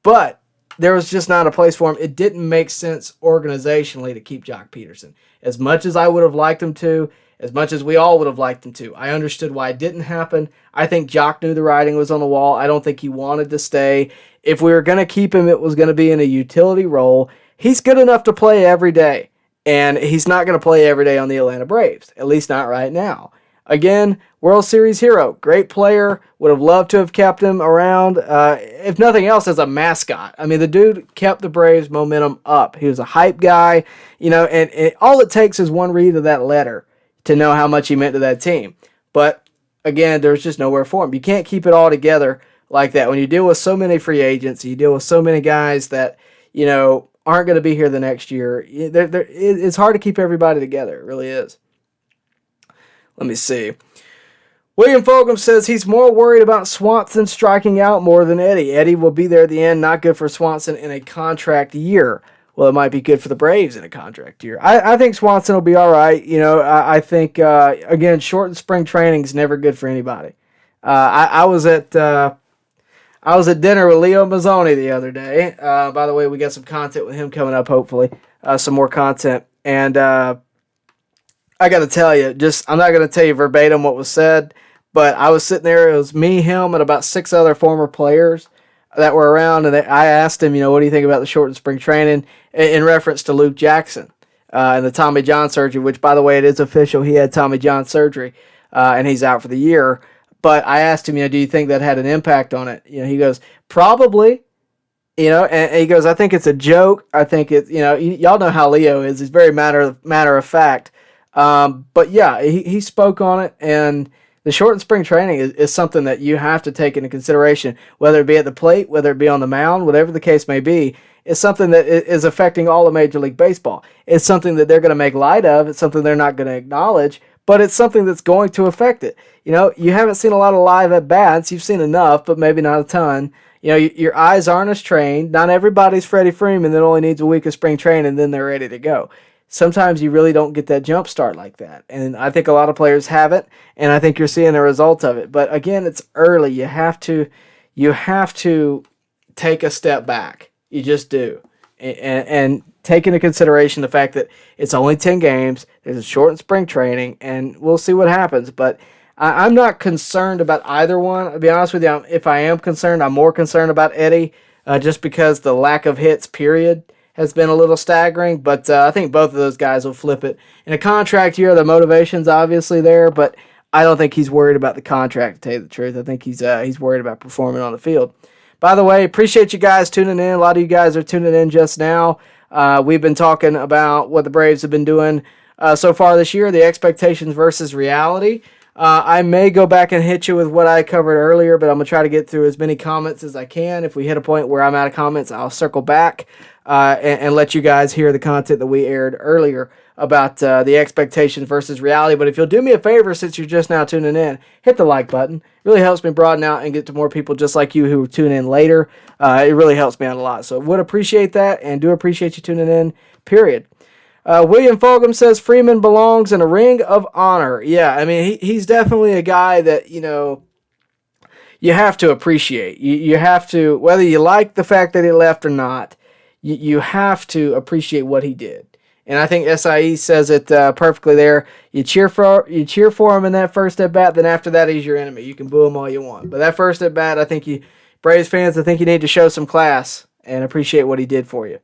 but there was just not a place for him. It didn't make sense organizationally to keep Jock Peterson. As much as I would have liked him to, as much as we all would have liked him to. I understood why it didn't happen. I think Jock knew the writing was on the wall. I don't think he wanted to stay. If we were going to keep him, it was going to be in a utility role. He's good enough to play every day, and he's not going to play every day on the Atlanta Braves, at least not right now. Again, World Series hero, great player. Would have loved to have kept him around, if nothing else, as a mascot. I mean, the dude kept the Braves' momentum up. He was a hype guy, and all it takes is one read of that letter to know how much he meant to that team. But again, there's just nowhere for him. You can't keep it all together like that. When you deal with so many free agents, you deal with so many guys that, aren't going to be here the next year. It's hard to keep everybody together. It really is. Let me see. William Fulgham says he's more worried about Swanson striking out more than Eddie. Eddie will be there at the end. Not good for Swanson in a contract year. Well, it might be good for the Braves in a contract year. I think Swanson will be all right. I think, again, shortened spring training is never good for anybody. I was at dinner with Leo Mazzoni the other day. By the way, we got some content with him coming up, hopefully. Some more content. And I got to tell you, I'm not going to tell you verbatim what was said, but I was sitting there. It was me, him, and about 6 other former players that were around, and I asked him, what do you think about the shortened spring training in reference to Luke Jackson and the Tommy John surgery, which, by the way, it is official. He had Tommy John surgery, and he's out for the year. But I asked him, do you think that had an impact on it? He goes, probably. And he goes, I think it's a joke. I think it's, y'all know how Leo is. He's very matter of fact. But yeah, he spoke on it, and the shortened spring training is something that you have to take into consideration, whether it be at the plate, whether it be on the mound, whatever the case may be. It's something that is affecting all of Major League Baseball. It's something that they're going to make light of. It's something they're not going to acknowledge, but it's something that's going to affect it. You haven't seen a lot of live at-bats. You've seen enough, but maybe not a ton. Your eyes aren't as trained. Not everybody's Freddie Freeman that only needs a week of spring training and then they're ready to go. Sometimes you really don't get that jump start like that. And I think a lot of players have it, and I think you're seeing the results of it. But again, it's early. You have to take a step back. You just do. And take into consideration the fact that it's only 10 games, there's a shortened spring training, and we'll see what happens. But I'm not concerned about either one. I'll be honest with you, if I am concerned, I'm more concerned about Eddie, just because the lack of hits, period, has been a little staggering. But I think both of those guys will flip it. In a contract year, the motivation's obviously there, but I don't think he's worried about the contract, to tell you the truth. I think he's worried about performing on the field. By the way, appreciate you guys tuning in. A lot of you guys are tuning in just now. We've been talking about what the Braves have been doing so far this year, the expectations versus reality. I may go back and hit you with what I covered earlier, but I'm going to try to get through as many comments as I can. If we hit a point where I'm out of comments, I'll circle back and let you guys hear the content that we aired earlier about the expectations versus reality. But if you'll do me a favor, since you're just now tuning in, hit the like button. It really helps me broaden out and get to more people just like you who tune in later. It really helps me out a lot. So would appreciate that, and do appreciate you tuning in, period. William Fulgham says Freeman belongs in a ring of honor. Yeah, I mean, he's definitely a guy that, you have to appreciate. You have to, whether you like the fact that he left or not, you have to appreciate what he did. And I think SIE says it perfectly there. You cheer for him in that first at-bat, then after that he's your enemy. You can boo him all you want. But that first at-bat, I think Braves fans, I think you need to show some class and appreciate what he did for you.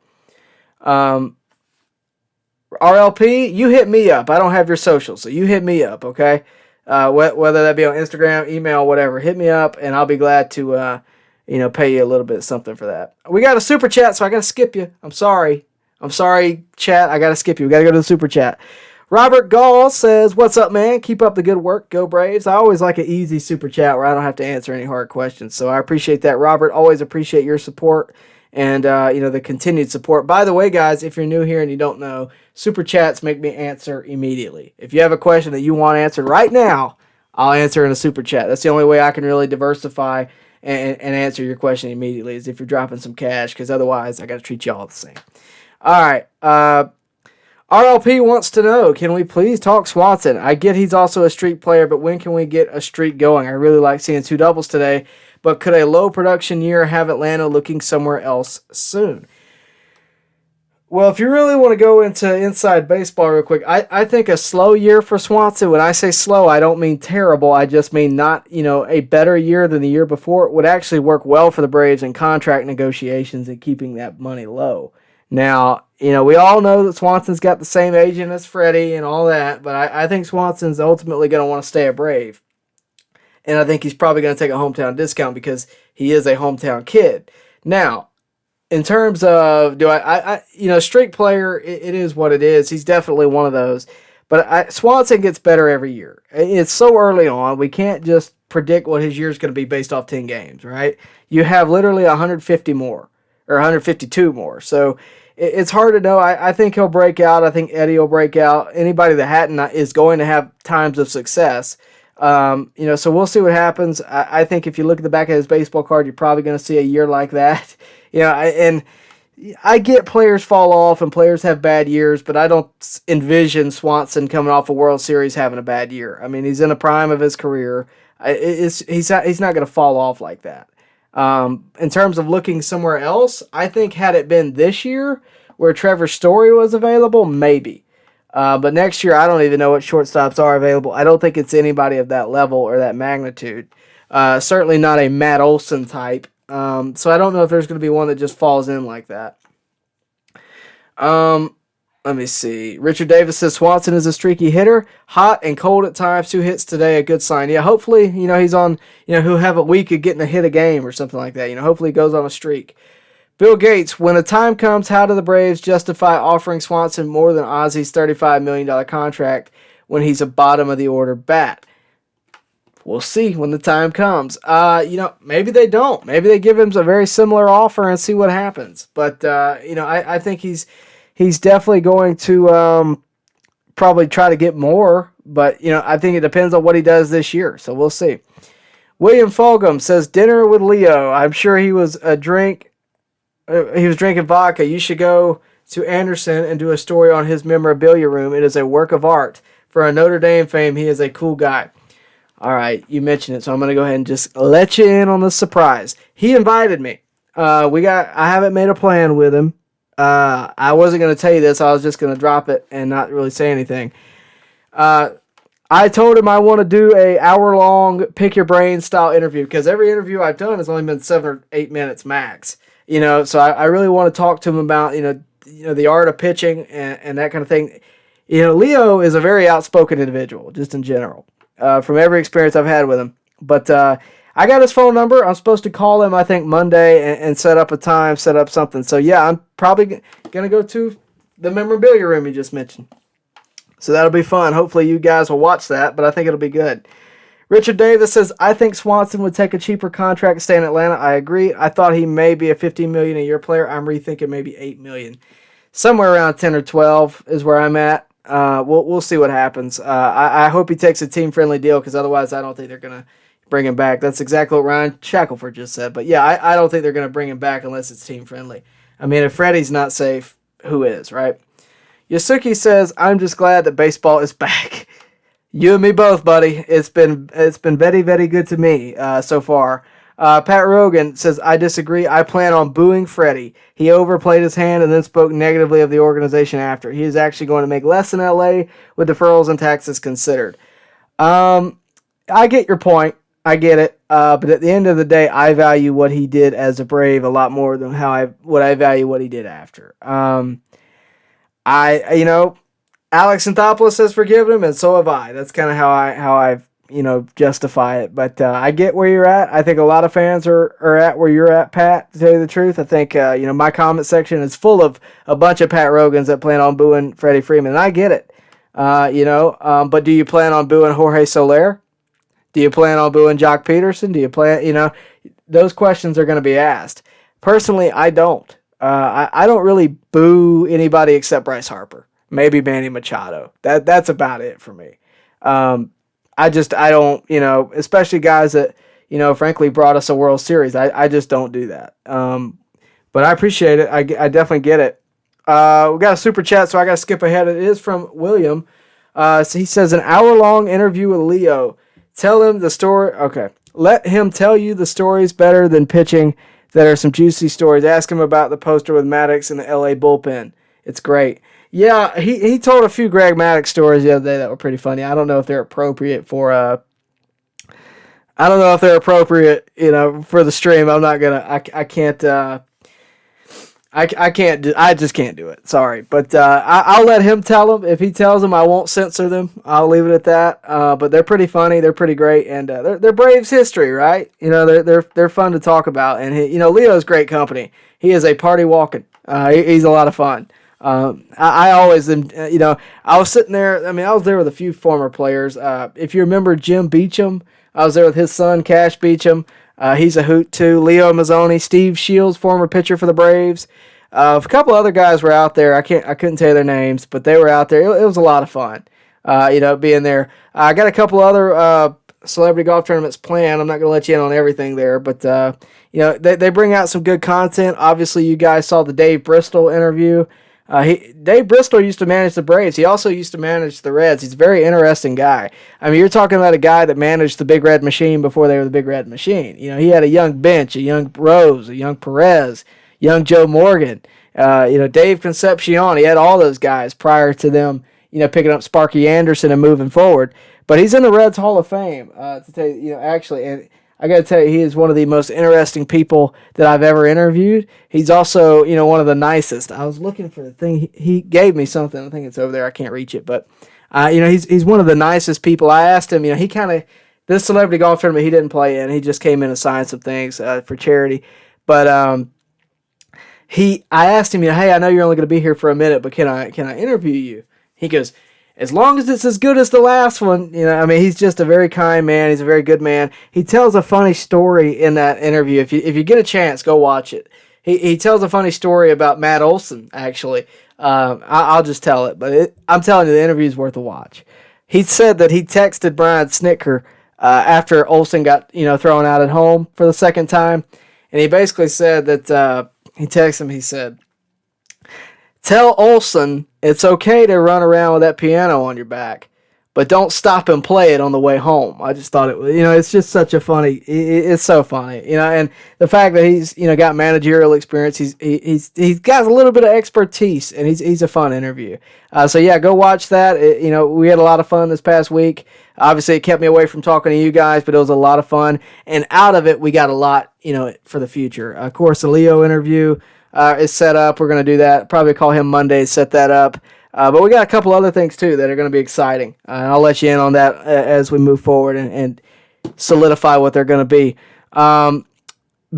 RLP, you hit me up. I don't have your social, so you hit me up, okay? Whether that be on Instagram, email, whatever. Hit me up, and I'll be glad to, pay you a little bit of something for that. We got a super chat, so I got to skip you. I'm sorry, chat. I got to skip you. We got to go to the super chat. Robert Gall says, what's up, man? Keep up the good work. Go Braves. I always like an easy super chat where I don't have to answer any hard questions, so I appreciate that, Robert. Always appreciate your support. And, the continued support. By the way, guys, if you're new here and you don't know, super chats make me answer immediately. If you have a question that you want answered right now, I'll answer in a super chat. That's the only way I can really diversify and answer your question immediately, is if you're dropping some cash, because otherwise I got to treat you all the same. All right. RLP wants to know, can we please talk Swanson? I get he's also a streak player, but when can we get a streak going? I really like seeing 2 doubles today. But could a low production year have Atlanta looking somewhere else soon? Well, if you really want to go into inside baseball real quick, I think a slow year for Swanson, when I say slow, I don't mean terrible. I just mean not, a better year than the year before would actually work well for the Braves in contract negotiations and keeping that money low. Now, we all know that Swanson's got the same agent as Freddie and all that, but I think Swanson's ultimately going to want to stay a Brave. And I think he's probably going to take a hometown discount because he is a hometown kid. Now, in terms of streak player, it is what it is. He's definitely one of those. But Swanson gets better every year. It's so early on. We can't just predict what his year is going to be based off 10 games, right? You have literally 150 more or 152 more. So it's hard to know. I think he'll break out. I think Eddie will break out. Anybody that hadn't is going to have times of success. So we'll see what happens. I think if you look at the back of his baseball card, you're probably going to see a year like that. And I get players fall off and players have bad years, but I don't envision Swanson coming off a World Series having a bad year. I mean, he's in the prime of his career. He's not going to fall off like that. In terms of looking somewhere else, I think had it been this year where Trevor Story was available, maybe. But next year, I don't even know what shortstops are available. I don't think it's anybody of that level or that magnitude. Certainly not a Matt Olson type. So I don't know if there's going to be one that just falls in like that. Let me see. Richard Davis says Swanson is a streaky hitter, hot and cold at times. 2 hits today, a good sign. Yeah, hopefully, he's on, he'll have a week of getting a hit a game or something like that. Hopefully he goes on a streak. Bill Gates, when the time comes, how do the Braves justify offering Swanson more than Ozzy's $35 million contract when he's a bottom of the order bat? We'll see when the time comes. Maybe they don't. Maybe they give him a very similar offer and see what happens. But, I think he's definitely going to probably try to get more. But, I think it depends on what he does this year. So we'll see. William Fulgham says, dinner with Leo. I'm sure he was drinking vodka. You should go to Anderson and do a story on his memorabilia room. It is a work of art. For a Notre Dame fame, he is a cool guy. All right, you mentioned it, so I'm going to go ahead and just let you in on the surprise. He invited me. I haven't made a plan with him. I wasn't going to tell you this. I was just going to drop it and not really say anything. I told him I want to do a hour-long pick-your-brain style interview because every interview I've done has only been 7 or 8 minutes max. So I really want to talk to him about, the art of pitching and that kind of thing. Leo is a very outspoken individual, just in general. From every experience I've had with him. But I got his phone number. I'm supposed to call him, I think, Monday and set up a time, set up something. So, yeah, I'm probably going to go to the memorabilia room you just mentioned. So that'll be fun. Hopefully you guys will watch that, but I think it'll be good. Richard Davis says, I think Swanson would take a cheaper contract to stay in Atlanta. I agree. I thought he may be a $15 million a year player. I'm rethinking maybe $8 million. Somewhere around 10 or 12 is where I'm at. We'll see what happens. I hope he takes a team-friendly deal because otherwise I don't think they're going to bring him back. That's exactly what Ryan Shackelford just said. But, yeah, I don't think they're going to bring him back unless it's team-friendly. I mean, if Freddie's not safe, who is, right? Yasuki says, I'm just glad that baseball is back. You and me both, buddy. It's been very, very good to me so far. Pat Rogan says, I disagree. I plan on booing Freddie. He overplayed his hand and then spoke negatively of the organization after. He is actually going to make less in LA with deferrals and taxes considered. I get your point. I get it. But at the end of the day, I value what he did as a Brave a lot more than what I value what he did after. Alex Anthopoulos has forgiven him, and so have I. That's kind of how I've justify it. But I get where you're at. I think a lot of fans are at where you're at, Pat, to tell you the truth. I think, my comment section is full of a bunch of Pat Rogans that plan on booing Freddie Freeman. And I get it. But do you plan on booing Jorge Soler? Do you plan on booing Jock Peterson? Do you plan, those questions are going to be asked. Personally, I don't. I don't really boo anybody except Bryce Harper. Maybe Manny Machado. That's about it for me. I don't, especially guys that, frankly brought us a World Series. I just don't do that. But I appreciate it. I definitely get it. We got a super chat, so I got to skip ahead. It is from William. So he says, an hour-long interview with Leo. Tell him the story. Okay. Let him tell you the stories better than pitching that are some juicy stories. Ask him about the poster with Maddox in the LA bullpen. It's great. Yeah, he told a few Greg Maddox stories the other day that were pretty funny. I don't know if they're appropriate for I don't know if they're appropriate, for the stream. I'm not gonna. I can't. I can't do. I just can't do it. Sorry, but I'll let him tell them. If he tells them, I won't censor them. I'll leave it at that. But they're pretty funny. They're pretty great, and they're Braves history, right? They're fun to talk about, and Leo's great company. He is a party walking. He's a lot of fun. I always am. I was sitting there. I mean, I was there with a few former players. If you remember Jim Beecham, I was there with his son Cash Beecham. He's a hoot too. Leo Mazzoni, Steve Shields, former pitcher for the Braves. A couple other guys were out there. I couldn't tell you their names, but they were out there. It was a lot of fun. Being there. I got a couple other celebrity golf tournaments planned. I'm not going to let you in on everything there, but they bring out some good content. Obviously, you guys saw the Dave Bristol interview. Dave Bristol used to manage the Braves. He also used to manage the Reds. He's a very interesting guy. I mean, you're talking about a guy that managed the Big Red Machine before they were the Big Red Machine. He had a young Bench, a young Rose, a young Perez, young Joe Morgan, Dave Concepcion. He had all those guys prior to them, picking up Sparky Anderson and moving forward. But he's in the Reds Hall of Fame, to tell you, actually, and I got to tell you, he is one of the most interesting people that I've ever interviewed. He's also, one of the nicest. I was looking for the thing. He gave me something. I think it's over there. I can't reach it. But, he's one of the nicest people. I asked him, he kind of, this celebrity golf tournament he didn't play in. He just came in and signed some things for charity. But I asked him, hey, I know you're only going to be here for a minute, but can I interview you? He goes, as long as it's as good as the last one, he's just a very kind man. He's a very good man. He tells a funny story in that interview. If you get a chance, go watch it. He tells a funny story about Matt Olson, actually. I'll just tell it, but I'm telling you, the interview is worth a watch. He said that he texted Brian Snitker after Olson got, thrown out at home for the second time. And he basically said that he texted him, he said, tell Olson it's okay to run around with that piano on your back, but don't stop and play it on the way home. I just thought it was, it's just such a funny, it's so funny, and the fact that he's, got managerial experience, he's got a little bit of expertise, and he's a fun interview. So yeah, go watch that. We had a lot of fun this past week. Obviously, it kept me away from talking to you guys, but it was a lot of fun, and out of it, we got a lot, for the future. Of course, the Leo interview is set up. We're going to do that. Probably call him Monday, set that up. But we got a couple other things, too, that are going to be exciting. And I'll let you in on that as we move forward and solidify what they're going to be.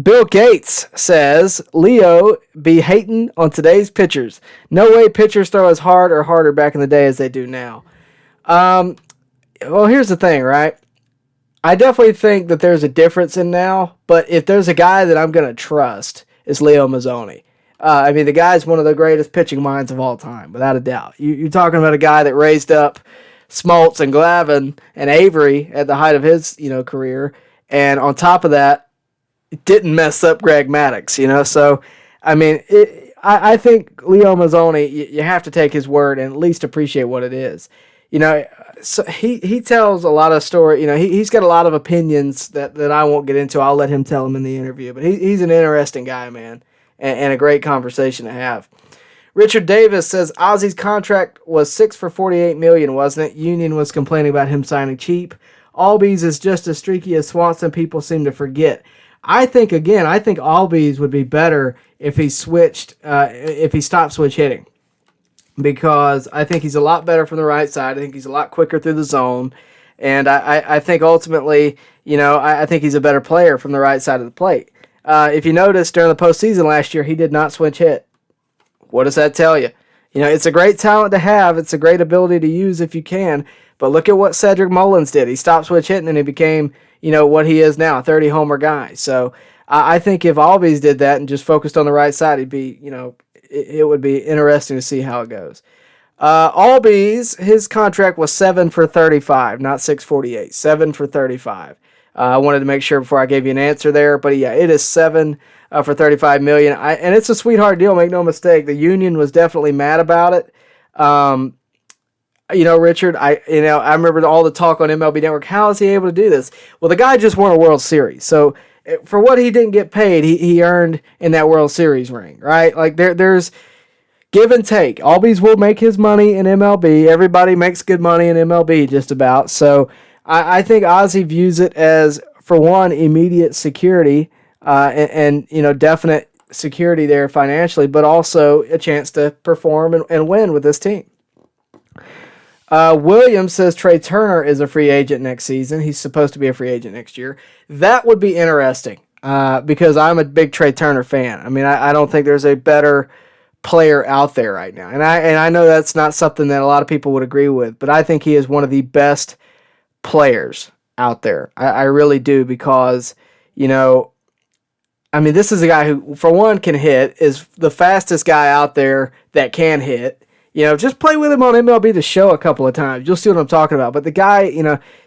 Bill Gates says, Leo be hating on today's pitchers. No way pitchers throw as hard or harder back in the day as they do now. Well, here's the thing, right? I definitely think that there's a difference in now, but if there's a guy that I'm going to trust, it's Leo Mazzoni. The guy's one of the greatest pitching minds of all time, without a doubt. You're talking about a guy that raised up Smoltz and Glavine and Avery at the height of his, career, and on top of that, didn't mess up Greg Maddox, So, I think Leo Mazzoni, you have to take his word and at least appreciate what it is. So he tells a lot of story. He's got a lot of opinions that I won't get into. I'll let him tell them in the interview. But he's an interesting guy, man, and a great conversation to have. Richard Davis says Ozzy's contract was $6 for $48 million, wasn't it? Union was complaining about him signing cheap. Albies is just as streaky as Swanson. People seem to forget. I think Albies would be better if he switched, if he stopped switch hitting. Because I think he's a lot better from the right side. I think he's a lot quicker through the zone. And I think ultimately, I think he's a better player from the right side of the plate. If you notice, during the postseason last year, he did not switch hit. What does that tell you? It's a great talent to have. It's a great ability to use if you can. But look at what Cedric Mullins did. He stopped switch hitting and he became, what he is now, a 30-homer guy. So I think if Albies did that and just focused on the right side, he'd be, it would be interesting to see how it goes. Albies, his contract was $7 for $35, not $6.48. $7 for $35. I wanted to make sure before I gave you an answer there, but yeah, it is $7 for $35 million. And it's a sweetheart deal. Make no mistake. The union was definitely mad about it. Richard, I remember all the talk on MLB Network. How is he able to do this? Well, the guy just won a World Series, so for what he didn't get paid, he earned in that World Series ring, right? Like there's give and take. Albies will make his money in MLB. Everybody makes good money in MLB just about. So I think Ozzie views it as, for one, immediate security and definite security there financially, but also a chance to perform and win with this team. Williams says Trey Turner is a free agent next season. He's supposed to be a free agent next year. That would be interesting because I'm a big Trey Turner fan. I mean, I don't think there's a better player out there right now. And I know that's not something that a lot of people would agree with, but I think he is one of the best players out there. I really do because, I mean, this is a guy who, for one, can hit, is the fastest guy out there that can hit. Just play with him on MLB The Show a couple of times. You'll see what I'm talking about. But the guy,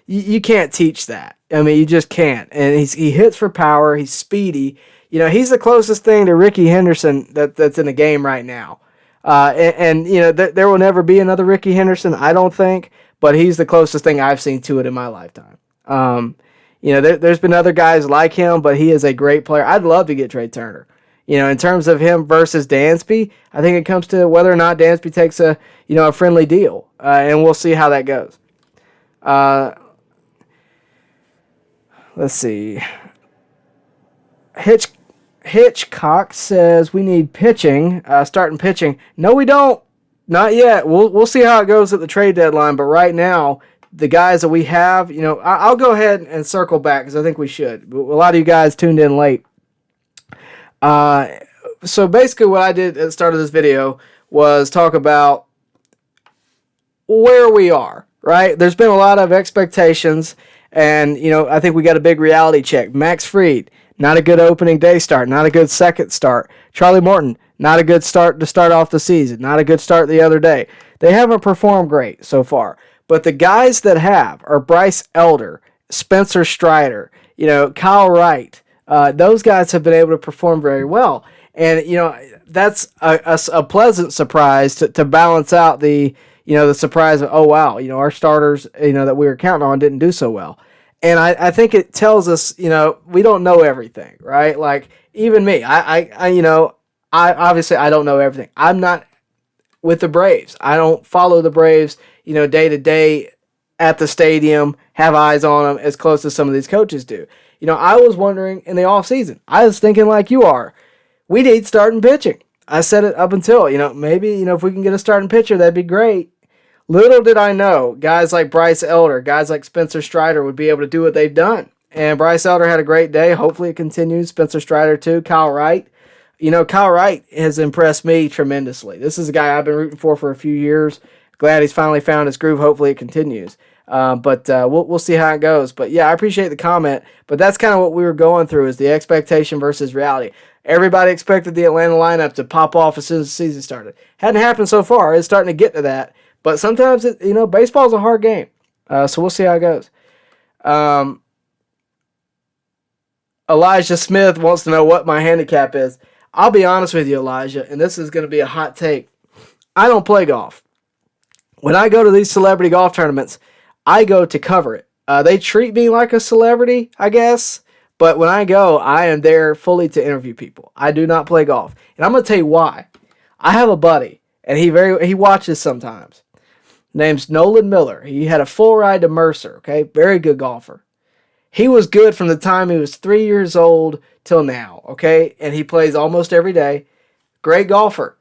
you can't teach that. I mean, you just can't. And he hits for power. He's speedy. He's the closest thing to Ricky Henderson that's in the game right now. There will never be another Ricky Henderson, I don't think. But he's the closest thing I've seen to it in my lifetime. There's been other guys like him, but he is a great player. I'd love to get Trey Turner. In terms of him versus Dansby, I think it comes to whether or not Dansby takes a friendly deal, and we'll see how that goes. Let's see. Hitchcock says we need pitching, starting pitching. No, we don't. Not yet. We'll see how it goes at the trade deadline, but right now, the guys that we have, I'll go ahead and circle back because I think we should. A lot of you guys tuned in late. So basically what I did at the start of this video was talk about where we are, right? There's been a lot of expectations and, I think we got a big reality check. Max Fried, not a good opening day start, not a good second start. Charlie Morton, not a good start to start off the season, not a good start the other day. They haven't performed great so far, but the guys that have are Bryce Elder, Spencer Strider, Kyle Wright. Those guys have been able to perform very well. And, that's a pleasant surprise to balance out the surprise of, oh, wow, our starters, that we were counting on didn't do so well. And I think it tells us, we don't know everything, right? Like, even me, I obviously I don't know everything. I'm not with the Braves. I don't follow the Braves, day to day at the stadium, have eyes on them as close as some of these coaches do. I was wondering in the offseason, I was thinking like you are, we need starting pitching. I said it up until, maybe, if we can get a starting pitcher, that'd be great. Little did I know, guys like Bryce Elder, guys like Spencer Strider would be able to do what they've done. And Bryce Elder had a great day. Hopefully it continues. Spencer Strider too. Kyle Wright. Kyle Wright has impressed me tremendously. This is a guy I've been rooting for a few years. Glad he's finally found his groove. Hopefully it continues. But we'll see how it goes. But yeah, I appreciate the comment. But that's kind of what we were going through is the expectation versus reality. Everybody expected the Atlanta lineup to pop off as soon as the season started. Hadn't happened so far. It's starting to get to that. But sometimes, baseball's a hard game. So we'll see how it goes. Elijah Smith wants to know what my handicap is. I'll be honest with you, Elijah, and this is going to be a hot take. I don't play golf. When I go to these celebrity golf tournaments, I go to cover it. They treat me like a celebrity, I guess. But when I go, I am there fully to interview people. I do not play golf. And I'm going to tell you why. I have a buddy, and he watches sometimes. Name's Nolan Miller. He had a full ride to Mercer, okay? Very good golfer. He was good from the time he was 3 years old till now, okay? And he plays almost every day. Great golfer.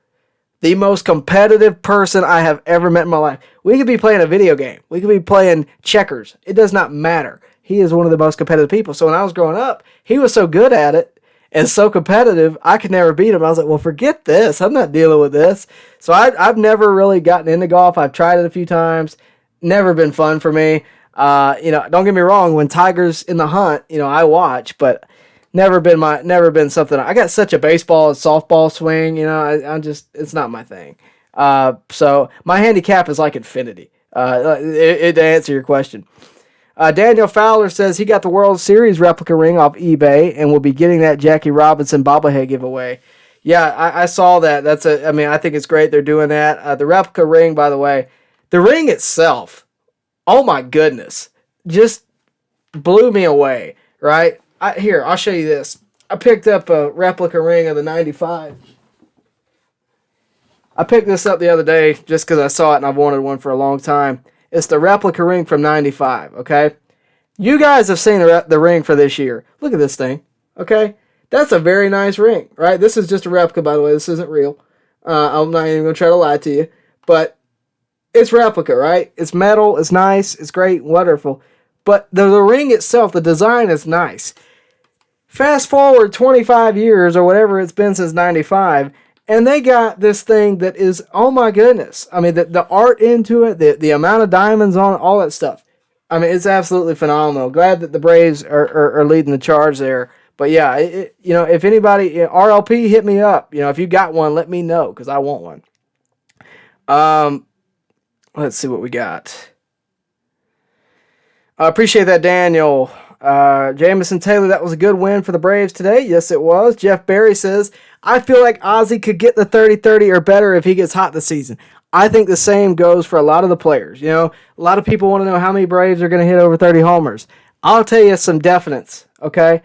The most competitive person I have ever met in my life. We could be playing a video game. We could be playing checkers. It does not matter. He is one of the most competitive people. So when I was growing up, he was so good at it and so competitive, I could never beat him. I was like, well, forget this. I'm not dealing with this. So I've never really gotten into golf. I've tried it a few times. Never been fun for me. Don't get me wrong. When Tiger's in the hunt, I watch, but never been something. I got such a baseball and softball swing. I'm just, it's not my thing. So my handicap is like infinity. To answer your question. Daniel Fowler says he got the World Series replica ring off eBay and will be getting that Jackie Robinson bobblehead giveaway. Yeah, I saw that. I think it's great they're doing that. The replica ring, by the way, the ring itself, oh my goodness, just blew me away, right? Here, I'll show you this. I picked up a replica ring of the 95. I picked this up the other day just because I saw it and I've wanted one for a long time. It's the replica ring from 95, okay? You guys have seen the ring for this year. Look at this thing, okay? That's a very nice ring, right? This is just a replica, by the way. This isn't real. I'm not even going to try to lie to you. But it's replica, right? It's metal. It's nice. It's great. Wonderful. But the ring itself, the design is nice. Fast forward 25 years or whatever it's been since 95, and they got this thing that is, oh my goodness. I mean, the art into it, the amount of diamonds on it, all that stuff. I mean, it's absolutely phenomenal. Glad that the Braves are leading the charge there. But yeah, if anybody, RLP, hit me up. If you got one, let me know because I want one. Let's see what we got. I appreciate that, Daniel. Jamison Taylor, that was a good win for the Braves today. Yes, it was. Jeff Berry says, I feel like Ozzie could get the 30-30 or better if he gets hot this season. I think the same goes for a lot of the players. A lot of people want to know how many Braves are going to hit over 30 homers. I'll tell you some definites, okay?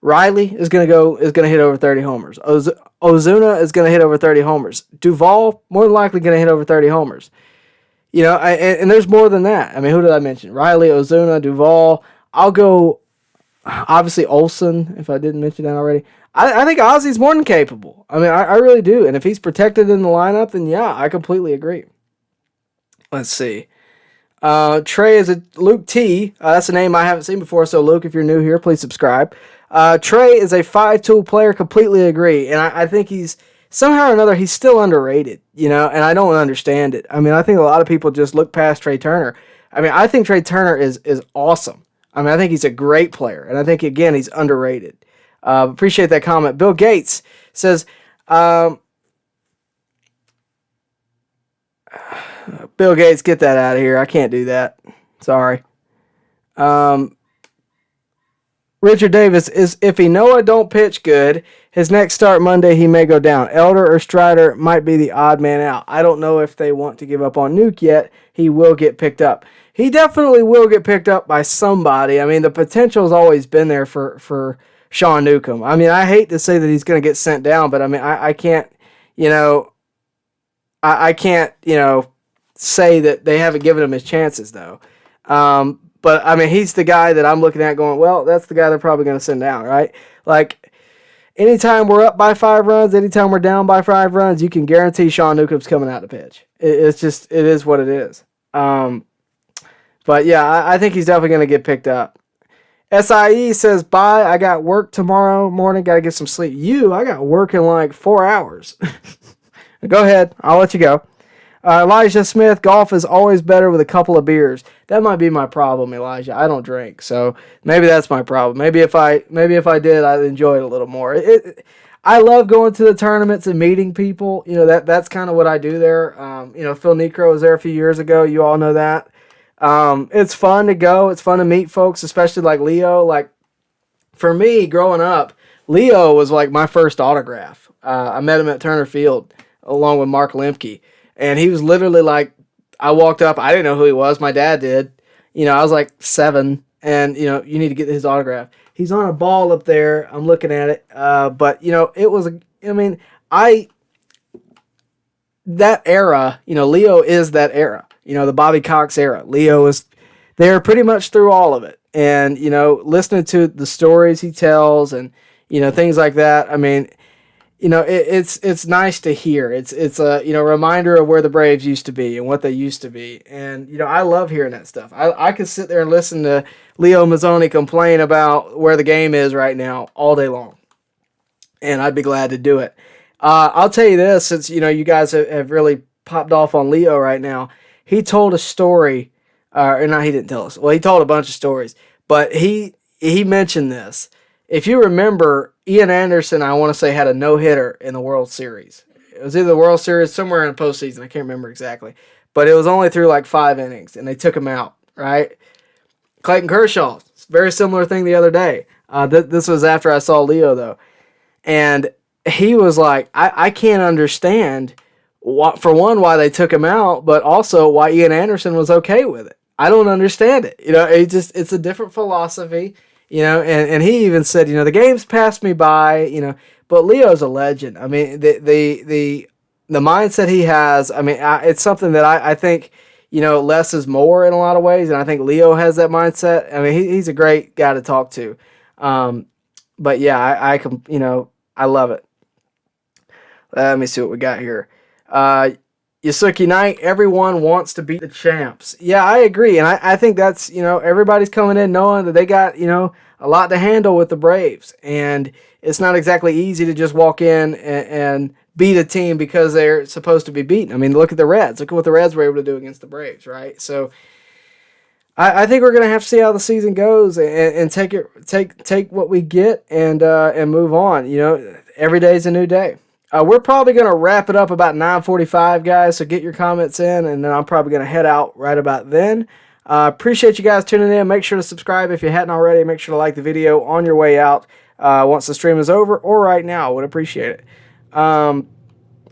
Riley is going to hit over 30 homers. Ozuna is going to hit over 30 homers. Duvall, more than likely going to hit over 30 homers. And there's more than that. I mean, who did I mention? Riley, Ozuna, Duvall. I'll go, obviously, Olsen, if I didn't mention that already. I think Ozzie's more than capable. I mean, I really do. And if he's protected in the lineup, then yeah, I completely agree. Let's see. Trey is a Luke T. That's a name I haven't seen before. So, Luke, if you're new here, please subscribe. Trey is a 5-tool player. Completely agree. And I think he's, somehow or another, he's still underrated, and I don't understand it. I mean, I think a lot of people just look past Trey Turner. I mean, I think Trey Turner is awesome. I mean, I think he's a great player. And I think, again, he's underrated. Appreciate that comment. Bill Gates says, Bill Gates, get that out of here. I can't do that. Sorry. Richard Davis is, if Noah don't pitch good, his next start Monday, he may go down. Elder or Strider might be the odd man out. I don't know if they want to give up on Nuke yet. He will get picked up. He definitely will get picked up by somebody. I mean, the potential has always been there for Sean Newcomb. I mean, I hate to say that he's going to get sent down, but I mean, I can't, I can't, say that they haven't given him his chances, though. But, I mean, he's the guy that I'm looking at going, well, that's the guy they're probably going to send down, right? Like, anytime we're up by 5 runs, anytime we're down by 5 runs, you can guarantee Sean Newcomb's coming out to pitch. It is what it is. But, yeah, I think he's definitely going to get picked up. SIE says, bye, I got work tomorrow morning, got to get some sleep. I got work in like 4 hours. Go ahead, I'll let you go. Elijah Smith, golf is always better with a couple of beers. That might be my problem, Elijah. I don't drink, so maybe that's my problem. Maybe if I did, I'd enjoy it a little more. I love going to the tournaments and meeting people. That's kind of what I do there. Phil Necro was there a few years ago. You all know that. It's fun to go. It's fun to meet folks, especially like Leo. Like for me, growing up, Leo was like my first autograph. I met him at Turner Field along with Mark Lemke. And he was literally like, I walked up, I didn't know who he was. My dad did. I was like 7, and, you need to get his autograph. He's on a ball up there. I'm looking at it. But, it was, that era, Leo is that era. The Bobby Cox era. Leo is, they're pretty much through all of it. And, listening to the stories he tells and, things like that. I mean, it's nice to hear. It's a, reminder of where the Braves used to be and what they used to be. And, I love hearing that stuff. I could sit there and listen to Leo Mazzoni complain about where the game is right now all day long. And I'd be glad to do it. I'll tell you this, since, you guys have really popped off on Leo right now. He told a story, or no, he didn't tell us. Well, he told a bunch of stories, but he mentioned this. If you remember, Ian Anderson, I want to say, had a no-hitter in the World Series. It was either the World Series, somewhere in the postseason. I can't remember exactly. But it was only through like 5 innings, and they took him out, right? Clayton Kershaw, very similar thing the other day. This was after I saw Leo, though. And he was like, I can't understand, for one, why they took him out, but also why Ian Anderson was okay with it. I don't understand it. It's a different philosophy. And he even said, the game's passed me by, but Leo's a legend. I mean, the the mindset he has, I mean, it's something that I think, less is more in a lot of ways, and I think Leo has that mindset. I mean, he's a great guy to talk to. But yeah, I love it. Let me see what we got here. Yasuki Knight, everyone wants to beat the champs. Yeah, I agree. And I think that's, everybody's coming in knowing that they got, a lot to handle with the Braves. And it's not exactly easy to just walk in and beat a team because they're supposed to be beaten. I mean, look at the Reds. Look at what the Reds were able to do against the Braves, right? So I think we're going to have to see how the season goes and take what we get and move on. Every day is a new day. We're probably going to wrap it up about 9:45, guys, so get your comments in, and then I'm probably going to head out right about then. Appreciate you guys tuning in. Make sure to subscribe if you hadn't already. Make sure to like the video on your way out once the stream is over, or right now. I would appreciate it. Let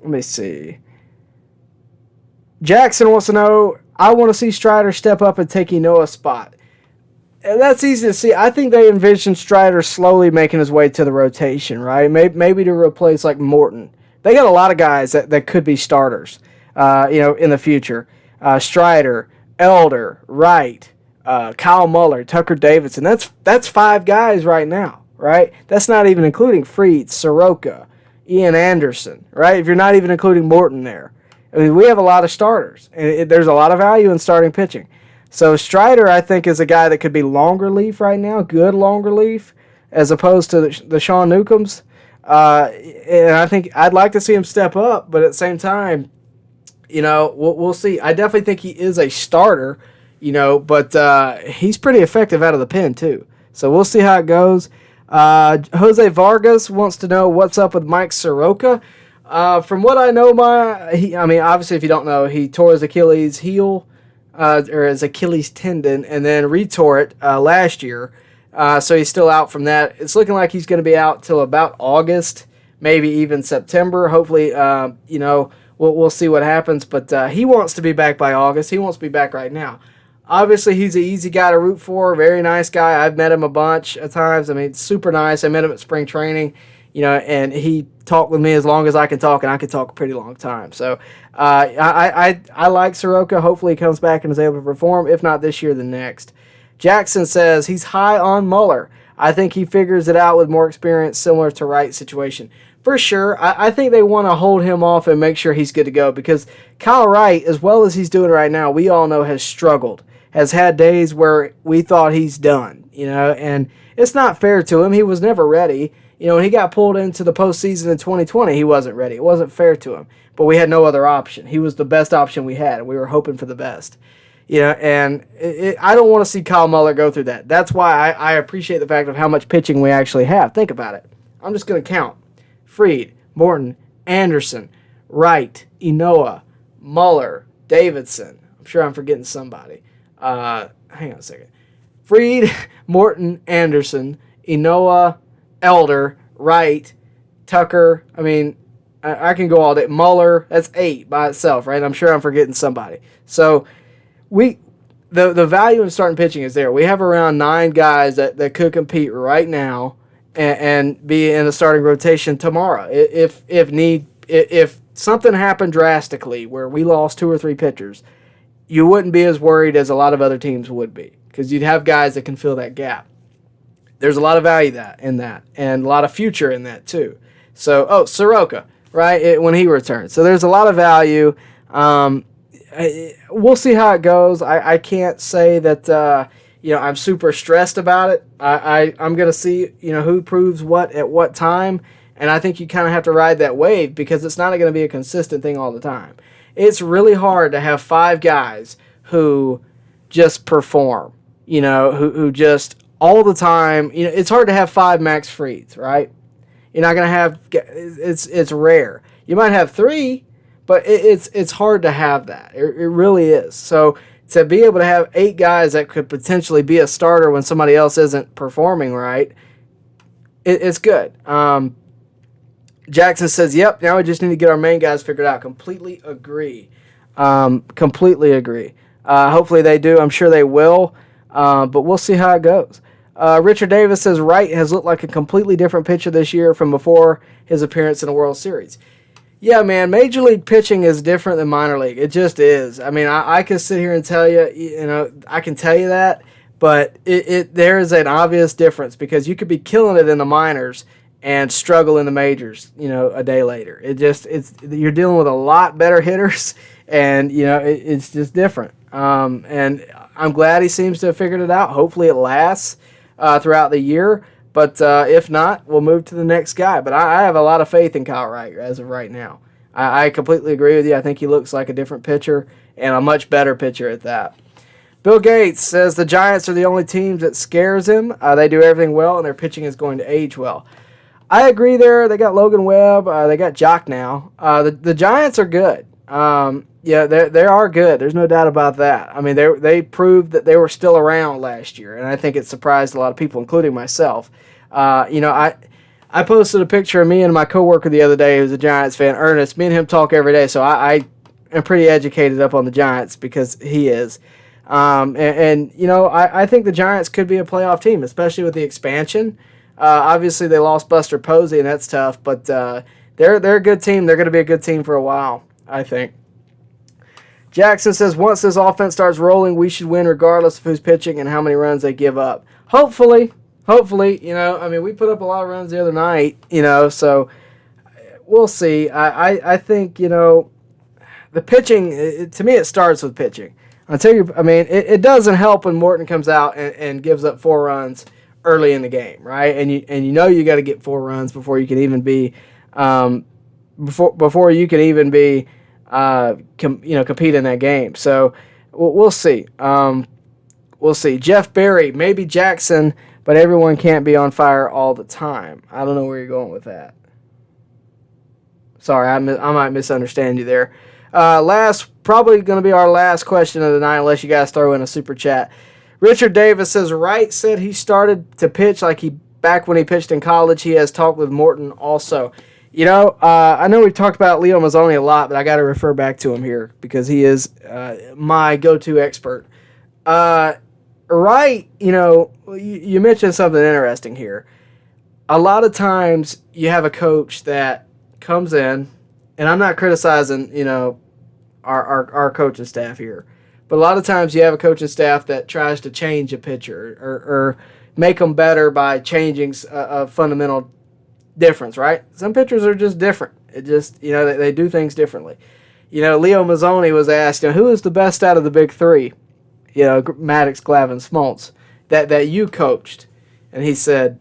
me see. Jackson wants to know, I want to see Strider step up and take Enoa's spot. And that's easy to see. I think they envision Strider slowly making his way to the rotation, right? Maybe to replace like Morton. They got a lot of guys that could be starters, in the future. Strider, Elder, Wright, Kyle Muller, Tucker Davidson. That's 5 guys right now, right? That's not even including Fried, Soroka, Ian Anderson, right? If you're not even including Morton there. I mean, we have a lot of starters, and there's a lot of value in starting pitching. So Strider, I think, is a guy that could be longer relief right now, good longer relief, as opposed to the Sean Newcombs. And I think I'd like to see him step up, but at the same time, we'll see. I definitely think he is a starter, but he's pretty effective out of the pen too. So we'll see how it goes. Jose Vargas wants to know what's up with Mike Soroka. From what I know, obviously, if you don't know, he tore his Achilles heel. Or his Achilles tendon, and then retore it last year. So he's still out from that. It's looking like he's going to be out till about August, maybe even September. Hopefully, we'll see what happens. But he wants to be back by August. He wants to be back right now. Obviously, he's an easy guy to root for. Very nice guy. I've met him a bunch of times. I mean, super nice. I met him at spring training. And he talked with me as long as I can talk, and I can talk a pretty long time. So I like Soroka. Hopefully he comes back and is able to perform. If not this year, then next. Jackson says he's high on Muller. I think he figures it out with more experience, similar to Wright's situation. For sure, I think they want to hold him off and make sure he's good to go, because Kyle Wright, as well as he's doing right now, we all know has struggled, has had days where we thought he's done, and it's not fair to him. He was never ready. When he got pulled into the postseason in 2020, he wasn't ready. It wasn't fair to him. But we had no other option. He was the best option we had, and we were hoping for the best. And I don't want to see Kyle Muller go through that. That's why I appreciate the fact of how much pitching we actually have. Think about it. I'm just going to count. Fried, Morton, Anderson, Wright, Enoa, Muller, Davidson. I'm sure I'm forgetting somebody. Hang on a second. Fried, Morton, Anderson, Enoa, Elder, Wright, Tucker. I mean, I can go all day. Muller, that's 8 by itself, right? I'm sure I'm forgetting somebody. So the value in starting pitching is there. We have around 9 guys that could compete right now and be in the starting rotation tomorrow. If something happened drastically where we lost 2 or 3 pitchers, you wouldn't be as worried as a lot of other teams would be, because you'd have guys that can fill that gap. There's a lot of value in that, and a lot of future in that too. So, Soroka, right, when he returns. So there's a lot of value. We'll see how it goes. I can't say that I'm super stressed about it. I'm going to see who proves what at what time, and I think you kind of have to ride that wave, because it's not going to be a consistent thing all the time. It's really hard to have 5 guys who just perform, who just all the time. It's hard to have 5 Max Frieds, right? You're not going to have, it's rare. You might have 3, but it's hard to have that. It really is. So to be able to have 8 guys that could potentially be a starter when somebody else isn't performing right, it's good. Jackson says, yep, now we just need to get our main guys figured out. Completely agree. Completely agree. Hopefully they do. I'm sure they will. But we'll see how it goes. Richard Davis says Wright has looked like a completely different pitcher this year from before his appearance in the World Series. Yeah, man, Major League pitching is different than minor league. It just is. I mean, I could sit here and tell you, I can tell you that, but there is an obvious difference because you could be killing it in the minors and struggle in the majors, a day later. You're dealing with a lot better hitters, and it's just different. And I'm glad he seems to have figured it out. Hopefully, it lasts throughout the year. But if not, we'll move to the next guy. But I have a lot of faith in Kyle Wright as of right now. I completely agree with you. I think he looks like a different pitcher and a much better pitcher at that. Bill Gates says the Giants are the only team that scares him. They do everything well, and their pitching is going to age well. I agree there. They got Logan Webb. They got Jock now. The Giants are good. Yeah, they are good. There's no doubt about that. I mean, they proved that they were still around last year, and I think it surprised a lot of people, including myself. I posted a picture of me and my coworker the other day who's a Giants fan, Ernest. Me and him talk every day, so I am pretty educated up on the Giants because he is. I think the Giants could be a playoff team, especially with the expansion. Obviously, they lost Buster Posey, and that's tough, but they're a good team. They're going to be a good team for a while, I think. Jackson says, once this offense starts rolling, we should win regardless of who's pitching and how many runs they give up. Hopefully, we put up a lot of runs the other night, so we'll see. I think, the pitching, to me, it starts with pitching. I'll tell you, it doesn't help when Morton comes out and gives up 4 runs early in the game, right? And you got to get 4 runs before you can even be, compete in that game. So we'll see. We'll see. Jeff Berry, maybe Jackson, but everyone can't be on fire all the time. I don't know where you're going with that. Sorry, I might misunderstand you there. Probably going to be our last question of the night, unless you guys throw in a super chat. Richard Davis says, Wright said he started to pitch back when he pitched in college. He has talked with Morton also. I know we've talked about Leo Mazzoni a lot, but I got to refer back to him here because he is my go-to expert. Wright, you mentioned something interesting here. A lot of times you have a coach that comes in, and I'm not criticizing, our coaching staff here, but a lot of times you have a coaching staff that tries to change a pitcher or make them better by changing a fundamental difference, right? Some pitchers are just different. It just, they do things differently. Leo Mazzoni was asked, who is the best out of the big three? Maddox, Glavine, Smoltz, that you coached. And he said,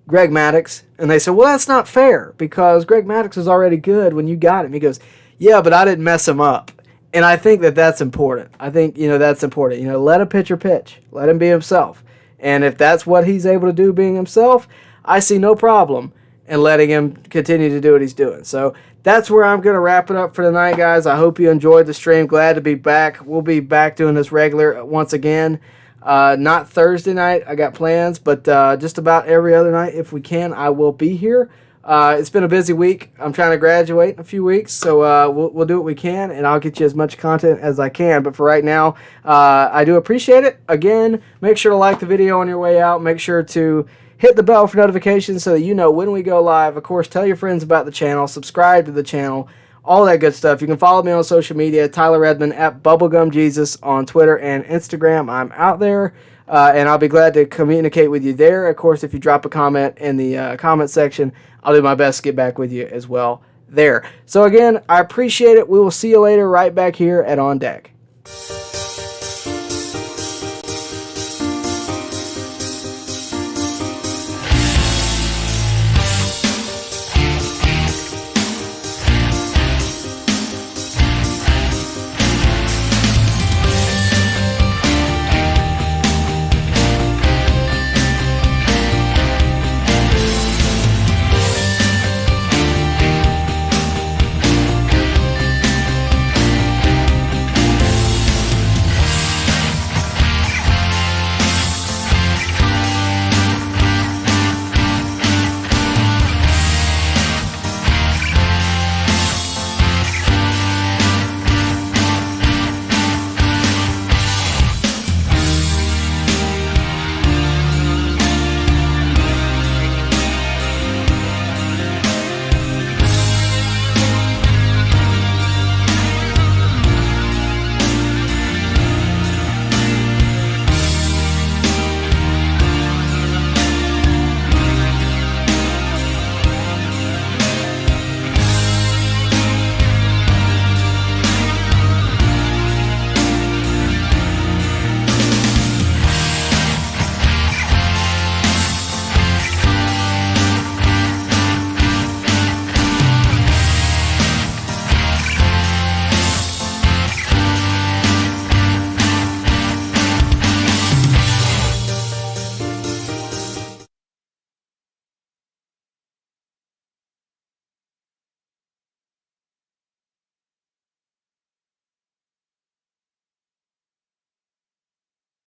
Greg Maddox. And they said, well, that's not fair because Greg Maddox was already good when you got him. He goes, yeah, but I didn't mess him up. And I think that's important. I think, that's important. Let a pitcher pitch. Let him be himself. And if that's what he's able to do being himself, I see no problem in letting him continue to do what he's doing. So that's where I'm going to wrap it up for tonight, guys. I hope you enjoyed the stream. Glad to be back. We'll be back doing this regular once again. Not Thursday night. I got plans, but just about every other night, if we can, I will be here. It's been a busy week. I'm trying to graduate in a few weeks, so we'll do what we can, and I'll get you as much content as I can. But for right now, I do appreciate it. Again, make sure to like the video on your way out. Make sure to hit the bell for notifications so that you know when we go live. Of course, tell your friends about the channel. Subscribe to the channel. All that good stuff. You can follow me on social media, Tyler Redmond, at BubblegumJesus on Twitter and Instagram. I'm out there, and I'll be glad to communicate with you there. Of course, if you drop a comment in the comment section, I'll do my best to get back with you as well there. So again, I appreciate it. We will see you later right back here at On Deck.